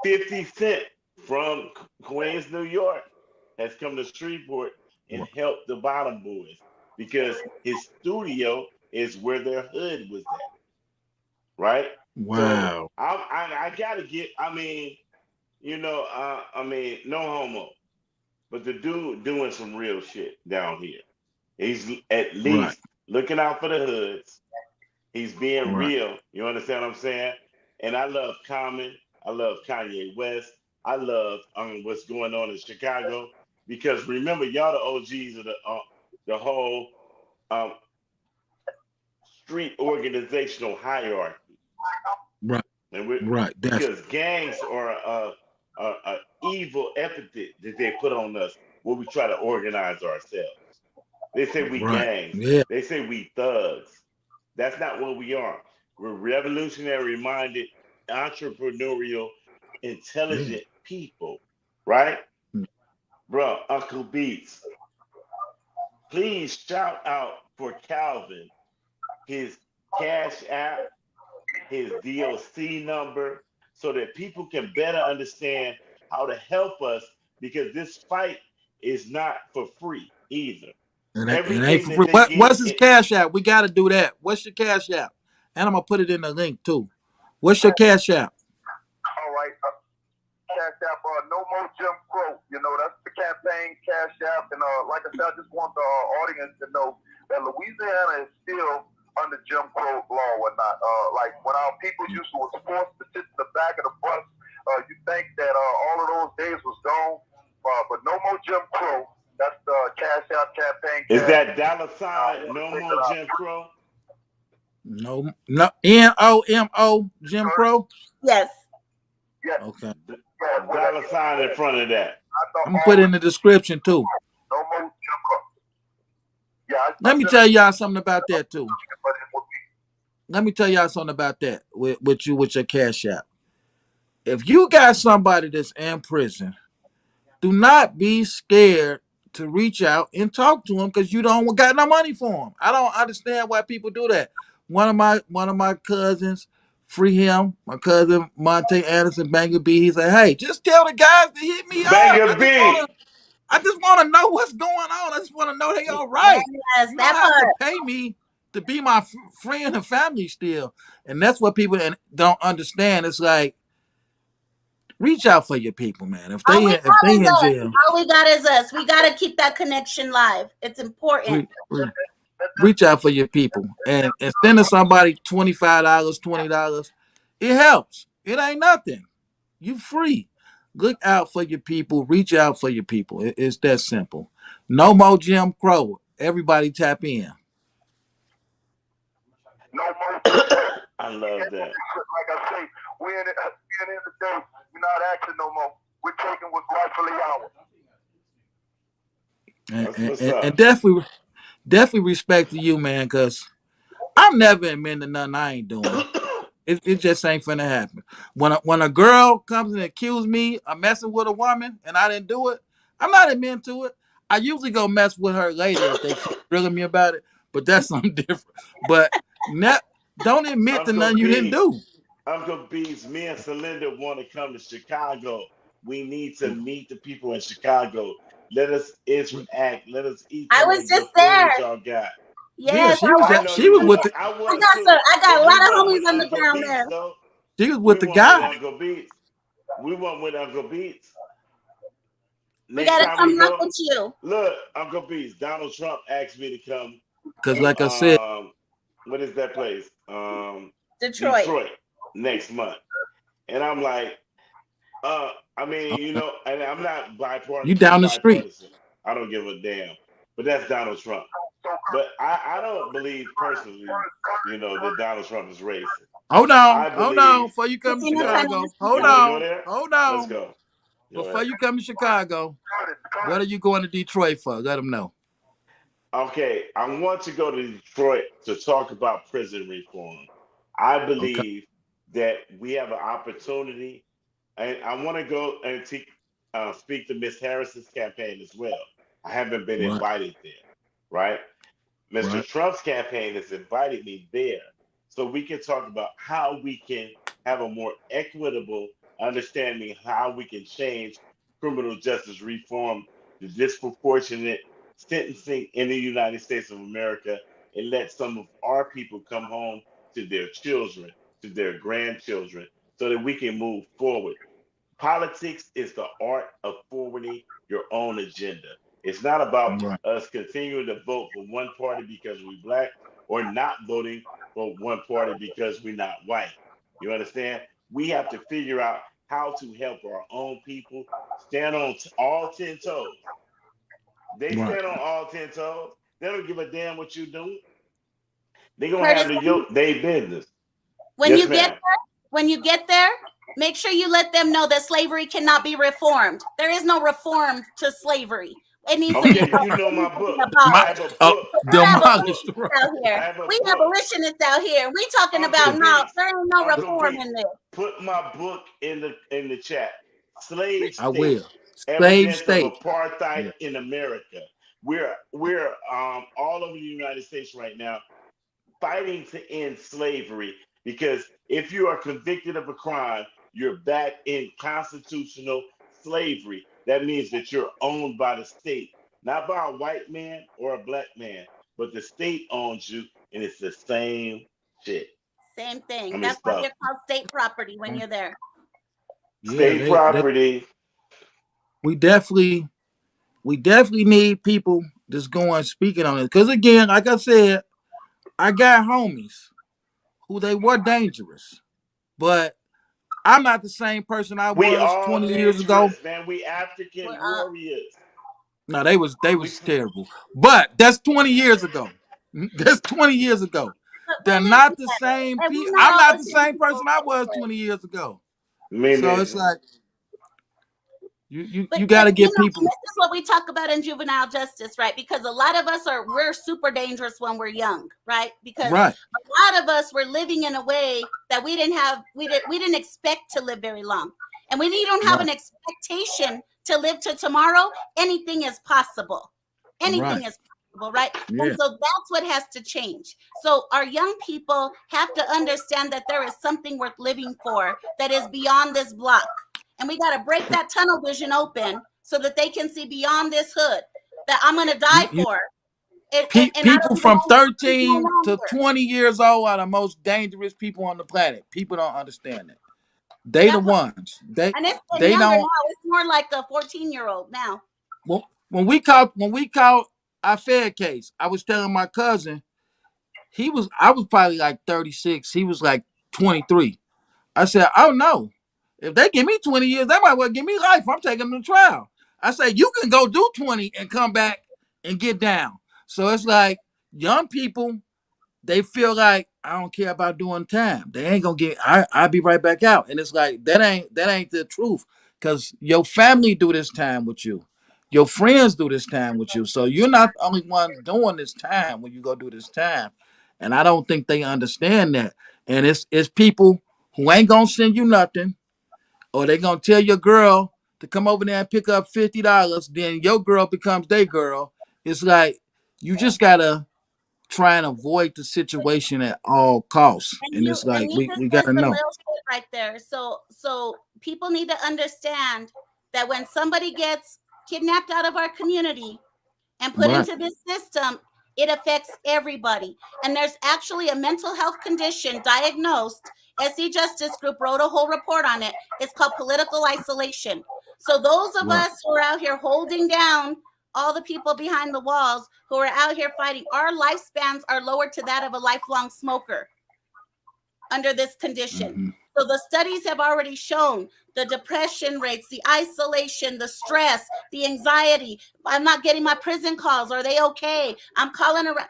50 Cent from Queens, New York has come to Shreveport and helped the bottom boys because his studio is where their hood was at. Right? Wow. So I got to get, I mean, you know, I mean, no homo, but the dude doing some real shit down here. He's at Right. least looking out for the hoods. He's being Right. real. You understand what I'm saying? And I love Common. I love Kanye West. I love what's going on in Chicago because remember, y'all the OGs of the whole um, street organizational hierarchy. Right. And we Right. That's because gangs are a evil epithet that they put on us when we try to organize ourselves. They say we right. gangs. Yeah. They say we thugs. That's not what we are. We're revolutionary minded, entrepreneurial, Yeah. intelligent people, right? Mm. Bro, Uncle Beats, please shout out for Calvin, his Cash App, his DOC number, so that people can better understand how to help us because this fight is not for free either. It ain't Everything for that free. they What's getting, his it, cash app? We got to do that. What's your cash app? And I'm gonna put it in the link too. What's your cash app? All right. Cash App, no more Jim Crow. You know, that's the campaign Cash App. And like I said, I just want the audience to know that Louisiana is still under Jim Crow law or not. Like when our people used to was forced to sit in the back of the bus, you think that all of those days was gone. But no more Jim Crow. That's the Cash App campaign. is that dollar sign no more Jim Crow? No, NOMO Jim Crow. Yes. Yes. Okay. Dollar sign in front of that. I'm gonna put it in the description too. No more Jim Crow. Yeah. Let me tell y'all something about that too. Let me tell y'all something about that with your cash app. If you got somebody that's in prison, do not be scared to reach out and talk to them because you don't got no money for them. I don't understand why people do that. One of my cousins, free him. My cousin Monte Anderson, Banger B. He said, "Hey, just tell the guys to hit me up. Banger B. I just want to know what's going on. I just want to know they all right. Yes, You that don't have to part. pay me to be my friend and family still." And that's what people don't understand. It's like reach out for your people, man. If All we they got is in us. jail, All we got is us. We got to keep that connection live. It's important. reach out for your people and sending somebody $25, $20. It helps. It ain't nothing. You free. Look out for your people. Reach out for your people. It's that simple. No more Jim Crow. Everybody tap in. No more. I love that. Like I say, we're in the day. We're not acting no more. We're taking what's rightfully ours. And definitely respect to you, man, because I'm never admitting nothing I ain't doing. It just ain't finna happen. When a girl comes and accuse me of messing with a woman and I didn't do it, I'm not admitting to it. I usually go mess with her later if they keep grilling me about it, but that's something different. But don't admit to nothing you didn't do. Uncle Beats, me and Selinda want to come to Chicago. We need to meet the people in Chicago. Let us interact. Let us eat I some was of the just good food there. that y'all got. Yeah, Yes, she was I know she you was with was. the I I was got too. I got But a we lot of went homies with Uncle underground Beats, there. though. she was We with the went with guy. Uncle Beats. We went with Uncle Beats. We Next got to time come we rock go, with you. look, Uncle Beats. Donald Trump asked me to come Cause to like I said, what is that place? Detroit. Detroit next month. And I'm like, I mean, you know, and I'm not you bipartisan. I'm down the street. bipartisan. I don't give a damn. But that's Donald Trump. But I don't believe personally, you know, that Donald Trump is racist. Hold I on. believe Before you come to Christina that. Tennant Chicago, is You hold want to Chicago. go on, there? hold Let's on. go. Go Before ahead. you come to Chicago, what are you going to Detroit for? Let them know. Okay, I want to go to Detroit to talk about prison reform. I Okay. believe that we have an opportunity, and I want to go and speak to Miss Harris's campaign as well. I haven't been Right. invited there, right? Mr. Right. Trump's campaign has invited me there so we can talk about how we can have a more equitable understanding how we can change criminal justice reform, the disproportionate sentencing in the United States of America, and let some of our people come home to their children, to their grandchildren, so that we can move forward. Politics is the art of forwarding your own agenda. It's not about Right. us continuing to vote for one party because we're black or not voting for one party because we're not white. You understand? We have to figure out how to help our own people stand on all 10 toes. They Right. stand on all 10 toes. They don't give a damn what you do. They're going to Curtis, have their business. when Yes, you get ma'am. there, when you get there, make sure you let them know that slavery cannot be reformed. There is no reform to slavery. It needs to be Okay, you know my book. I have a Oh, book. We're I have a book. demolished. abolitionists out I here. have a We book. abolitionists out here. We talking about Uncle no, Beats. there ain't no Uncle reform Beats. in this. Put my book in the chat. Slave I State: will. Slave Evidence of state. Apartheid Yeah. in America. We're all over the United States right now fighting to end slavery, because if you are convicted of a crime, you're back in constitutional slavery. That means that you're owned by the state, not by a white man or a black man, but the state owns you, and it's the same shit. Same thing. I mean, That's why stuff. they're called state property when you're there. Yeah, State property. we definitely need people that's going speaking on it. Because again, like I said, I got homies who they were dangerous, but I'm not the same person I We was all 20 years ago. dangerous, man. We African We're, warriors. No, they We was terrible. But that's 20 years ago. That's 20 years ago. but They're we're living not the better. same And we're people. not I'm all not the the same same person people. I was 20 years ago. Me So it's neither. like But you got to you get know, people. this is what we talk about in juvenile justice, right? Because a lot of us we're super dangerous when we're young, right? Because Right. a lot of us were living in a way that we didn't expect to live very long. And when you don't have Right. an expectation to live to tomorrow, anything is possible. Anything Right. is possible, right? Yeah. And so that's what has to change. So our young people have to understand that there is something worth living for that is beyond this block. And we got to break that tunnel vision open so that they can see beyond this hood that I'm going to die for. And I People don't from belong 13 to here. 20 years old are the most dangerous people on the planet. People don't understand that. They the ones. And it's getting They younger don't. now. It's more like a 14-year-old now. When we caught our Fed case, I was telling my cousin, I was probably like 36. He was like 23. I said, oh no. If they give me 20 years, they might well give me life. I'm taking them to trial. I said, you can go do 20 and come back and get down. So it's like young people, they feel like I don't care about doing time. They ain't gonna get I'll be right back out. And it's like that ain't the truth. Cause your family do this time with you. Your friends do this time with you. So you're not the only one doing this time when you go do this time. And I don't think they understand that. And it's people who ain't gonna send you nothing, or they gonna tell your girl to come over there and pick up $50, then your girl becomes their girl. It's like you just gotta try and avoid the situation at all costs. And it's like And you we just said gotta some know. real shit right there. So people need to understand that when somebody gets kidnapped out of our community and put Right. into this system, it affects everybody. And there's actually a mental health condition diagnosed. SC Justice Group wrote a whole report on it. It's called political isolation. So those of Right. us who are out here holding down all the people behind the walls who are out here fighting, our lifespans are lower to that of a lifelong smoker under this condition. Mm-hmm. So the studies have already shown the depression rates, the isolation, the stress, the anxiety. I'm not getting my prison calls. Are they okay? I'm calling around,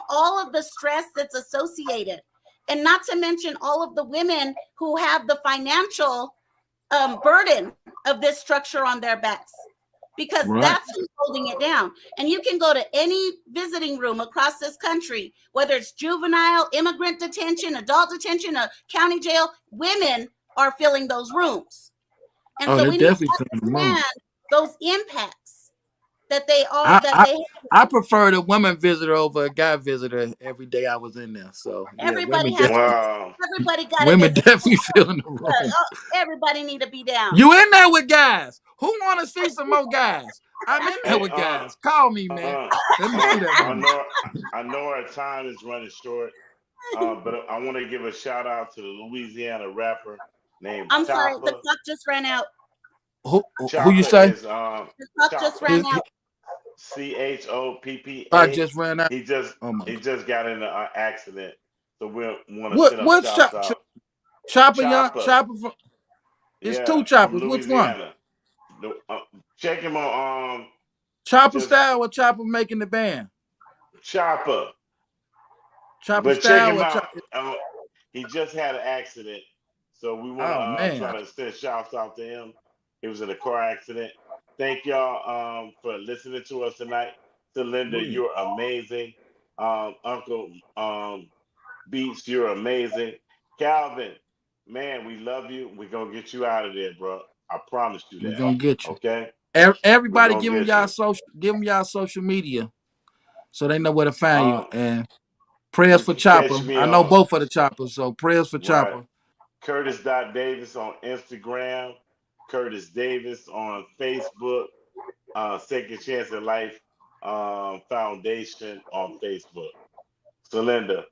all of the stress that's associated. And not to mention all of the women who have the financial burden of this structure on their backs, because Right. that's who's holding it down. And you can go to any visiting room across this country, whether it's juvenile, immigrant detention, adult detention, a county jail, women are filling those rooms. And Oh, so they we need to definitely filling the room. understand those impacts that they are, I prefer the women visitor over a guy visitor every day I was in there. So yeah, everybody has Wow. everybody got it. women definitely filling the room. Everybody need to be down. You in there with guys? Who want to see some more guys? I'm in there Hey, with guys. Call me, man. Let me see that woman. I know our time is running short, but I want to give a shout out to the Louisiana rapper named I'm sorry, the Chopper. clock just ran out. Who you Chopper say? is The clock just Chopper. ran His, out. I CHOPPA. just ran out. He just Oh my he God. just got in an accident, so we want to send up What's shouts out. Chopper young Chopper, Chopper from? It's yeah, two from choppers. Which one? Louisiana. Check him on Chopper just style or Chopper making the band? Chopper, Chopper but check style him or out. Chopper? He just had an accident, so we want Oh to try man. to send shouts out to him. He was in a car accident. Thank y'all for listening to us tonight. Selinda, Wait. you're amazing. Uncle Beats, you're amazing. Calvin, man, we love you. We're gonna get you out of there, bro. I promise you We're that. gonna get you. Okay? We're Everybody gonna give them get y'all you. social, give them y'all social media so they know where to find you. Um, And prayers you for can catch Chopper. me I know on both of the Choppers, so prayers for right. Chopper. Curtis.Davis on Instagram, Curtis Davis on Facebook, Second Chance at Life Foundation on Facebook. Selinda.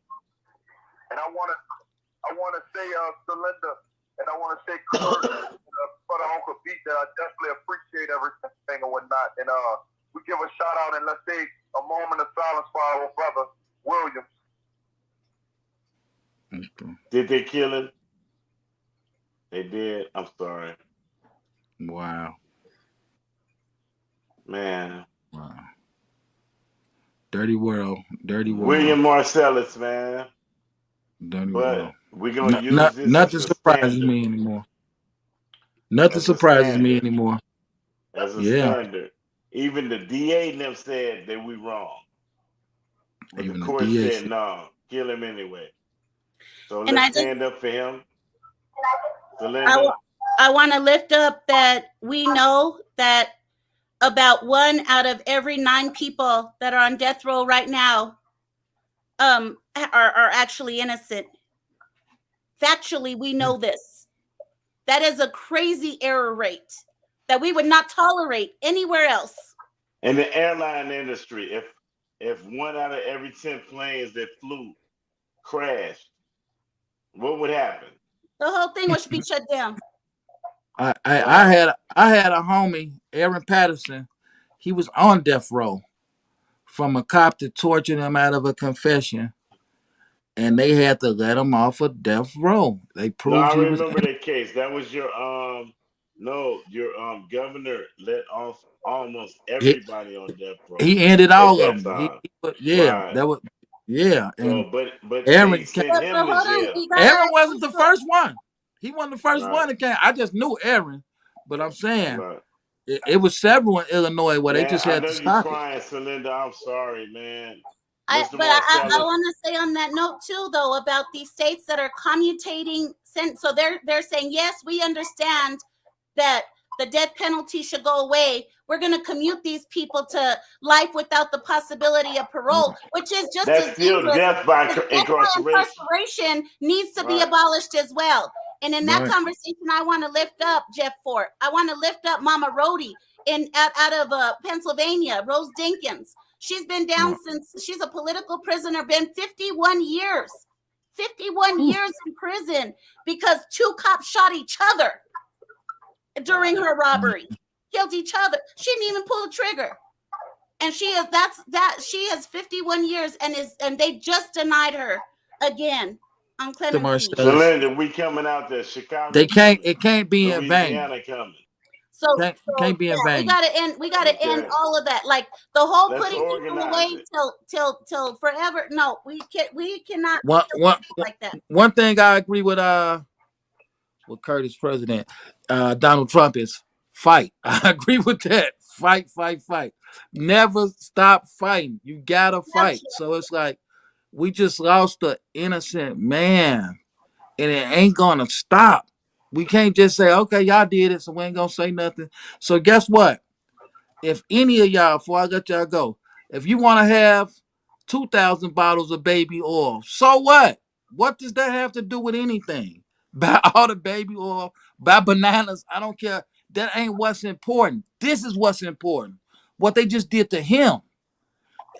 And I want to say, Selinda, and I want to say, Kurt, brother Uncle Beat, that I definitely appreciate everything and whatnot. And we give a shout out and let's say a moment of silence for our brother Williams. Okay. Did they kill him? They did. I'm sorry. Wow. Man. Wow. Dirty world. Dirty world. William Marcellus, man. Dirty world. But we're going to use this as Nothing a surprises standard. me anymore. Nothing As a surprises me standard. anymore. As a Yeah. standard. Even the DA and them said that we wrong. But Even the the court DA said, said. no, kill him anyway. So And let's stand up for him. I, Selinda. I want to lift up that we know that about 1 out of every 9 people that are on death row right now are actually innocent. Factually, we know this. That is a crazy error rate that we would not tolerate anywhere else. In the airline industry, if 1 out of every 10 planes that flew crashed, what would happen? The whole thing should be shut down. I Right. had a homie, Aaron Patterson. He was on death row from a cop that tortured him out of a confession, and they had to let him off of death row. They No, proved I he was. remember that case. That was your governor let off almost He, everybody on death row he ended at all of that them. time. Yeah, Right. that was yeah. And So but they Aaron sent him But to hold on, jail. you gotta Aaron wasn't the first one. He wasn't the first Right. one that came. I just knew Aaron, but I'm saying Right. it was several in Illinois where they Man, just I had know to you stop it. crying, Selinda. I'm sorry, man. I Mr. Marcellus. want to say on that note too, though, about these states that are commutating. So they're saying yes, we understand that the death penalty should go away. We're going to commute these people to life without the possibility of parole, which is just That's as still dangerous. death by Death by incarceration. incarceration needs to be Right. abolished as well. And in that Right. conversation, I want to lift up Jeff Fort. I want to lift up Mama Rhodey out of Pennsylvania, Rose Dinkins. She's been down since she's a political prisoner, been 51 years. 51 years in prison because 2 cops shot each other during her robbery, killed each other. She didn't even pull the trigger. And she has 51 years and they just denied her again on clemency. Marcellus, Selinda, we coming out there. Chicago they can't. coming. It can't be in vain. Louisiana coming. So Can't be in yeah, we vain. gotta end. We gotta end Okay. all of that. Like the whole Let's putting people organize away it. till forever. No, we cannot One like that. one thing I agree with Curtis President Donald Trump is fight. I agree with that. Fight, fight, fight. Never stop fighting. You gotta fight. So it's like we just lost an innocent man, and it ain't gonna stop. We can't just say, okay, y'all did it, so we ain't gonna say nothing. So guess what? If any of y'all, before I let y'all go, if you want to have 2,000 bottles of baby oil, so what? What does that have to do with anything? Buy all the baby oil, buy bananas. I don't care. That ain't what's important. This is what's important. What they just did to him.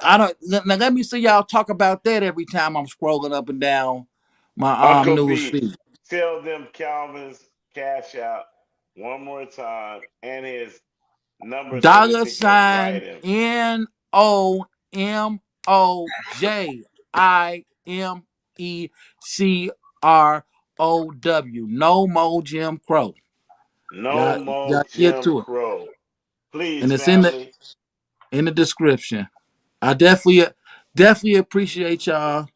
I don't. Now let me see y'all talk about that every time I'm scrolling up and down my Uncle news B, feed. tell them Calvin's cash out one more time, and his number so that they can write $ him. NOMOJIMECROW. No more Jim Crow. No Y'all, more y'all get Jim to it. Crow. Please, And it's family. in the description. I definitely appreciate y'all.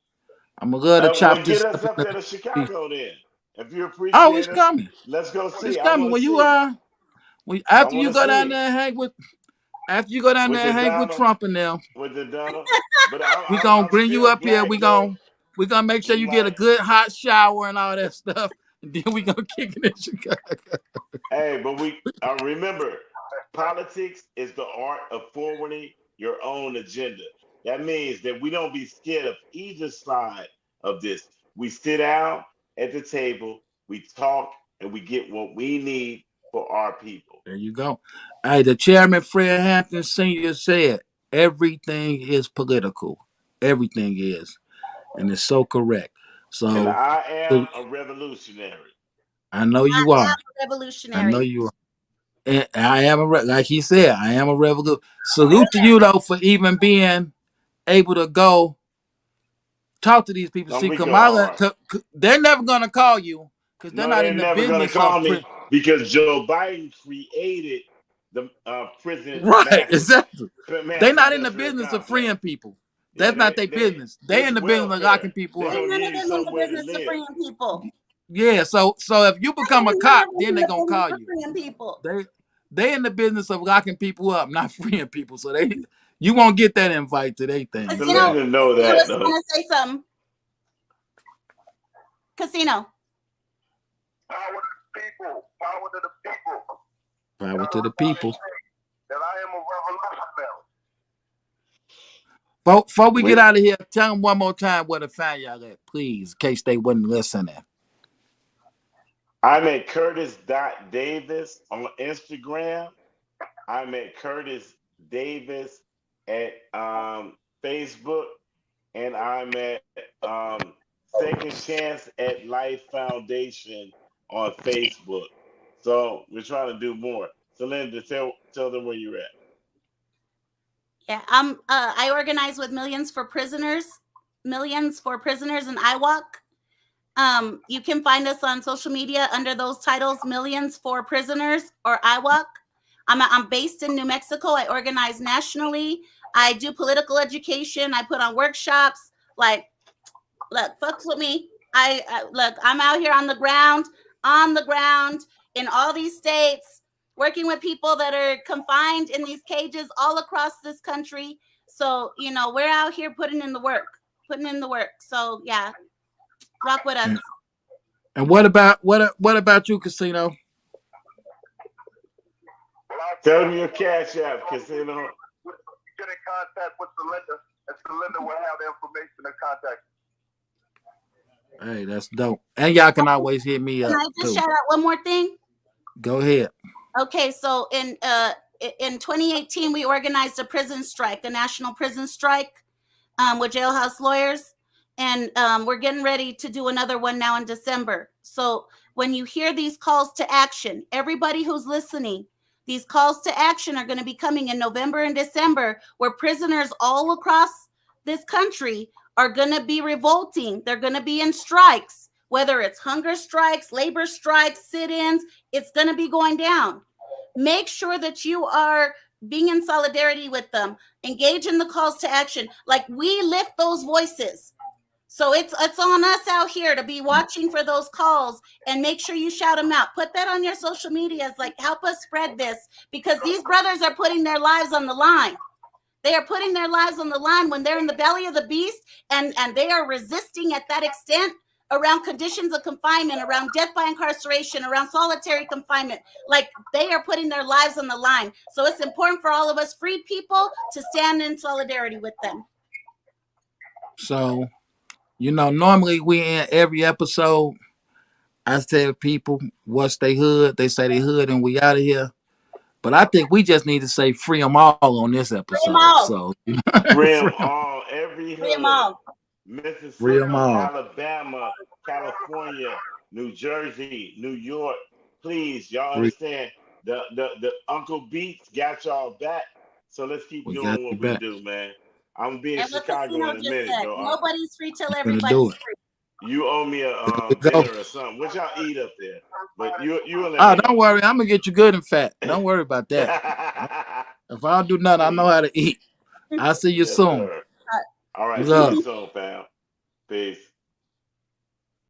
I'm gonna love to chop Well, this get up us up in there to a piece. Chicago then. If you Oh, it's appreciate us, coming. let's go It's see. I coming. want to When you see. I after want you to go down see there and hang with after you go down with there the and hang with Donald, Trump and them, with the Donald. But we gonna I'm bring you still up here. black though. We gonna make sure We you get a might. good hot shower and all that stuff, and then we gonna kick it in Chicago. Hey, but we remember, politics is the art of forwarding your own agenda. That means that we don't be scared of either side of this. We sit down at the table, we talk, and we get what we need for our people. There you go. Hey, the chairman Fred Hampton Sr. said everything is political. Everything is, and it's so correct. And So, I so am a revolutionary. I know you are. I know Revolutionary. you are. And I am like he said, I am a revolution. Salute to you though for even being able to go talk to these people. Don't See, we go Kamala, hard? they're never gonna call you because they're No, not they're in the never gonna business of call me because Joe Biden created the prison right, exactly. They're mass not in the industrial business of complex. freeing people. Yeah, That's not their business. They this in the business of welfare. locking people They're up. Ain't gonna none give of you them in the somewhere to business of live. freeing people. Yeah, so if you become a Ain't none cop, of them then in they the gonna business call of you. freeing people. They in the business of locking people up, not freeing people. So you won't get that invite to their thing. So Selinda know Casino that was though. gonna say something. Casino. Power to the people. Power to the people. power to the people. That I am a revolutionary. Before we get out of here, tell them one more time where to find y'all at, please, in case they wasn't listening. I'm at Curtis.Davis on Instagram. I'm at Curtis Davis at Facebook, and I'm at Second Chance at Life Foundation on Facebook. So we're trying to do more. So Linda, tell them where you're at. Yeah, I organize with Millions for Prisoners in IWOC. You can find us on social media under those titles, Millions for Prisoners or IWOC. I'm based in New Mexico. I organize nationally. I do political education. I put on workshops. Like, look, fucks with me. Look, I'm out here on the ground in all these states, working with people that are confined in these cages all across this country. So, we're out here putting in the work. So yeah, rock with us. And what about you, Casino? Tell me your cash app, Casino. Get in contact with Selinda, and Selinda will have the information to contact. Hey, that's dope. And y'all can always hit me up Can I just too. shout out one more thing? Go ahead. Okay, so in 2018, we organized a prison strike, a national prison strike, with jailhouse lawyers, and we're getting ready to do another one now in December. So when you hear these calls to action, everybody who's listening, these calls to action are going to be coming in November and December, where prisoners all across this country are going to be revolting. They're going to be in strikes, whether it's hunger strikes, labor strikes, sit-ins. It's going to be going down. Make sure that you are being in solidarity with them. Engage in the calls to action. Like, we lift those voices. So it's on us out here to be watching for those calls and make sure you shout them out. Put that on your social medias. Like, help us spread this, because these brothers are putting their lives on the line. They are putting their lives on the line when they're in the belly of the beast, and they are resisting at that extent around conditions of confinement, around death by incarceration, around solitary confinement. Like, they are putting their lives on the line. So it's important for all of us free people to stand in solidarity with them. So, normally we in every episode, I tell people what's they hood. They say they hood and we out of here. But I think we just need to say free them all on this episode. Free them all. So, Free them all, every Free them hood. all. Free them Mississippi, all. Alabama, California, New Jersey, New York, please, y'all understand the Uncle Beats got y'all back. So let's keep We got doing what you we back. do, man. I'm gonna be in And what Chicago Casino in a just minute, said, though. nobody's free till Gonna everybody's do it. free. You owe me a There we go. dinner or something. What y'all eat up there? But you will let Oh, me don't know. worry. I'm gonna get you good and fat. Don't worry about that. If I don't do nothing, I know how to eat. I'll see you Yes, soon. sir. All right, see Love. you soon, fam. Peace.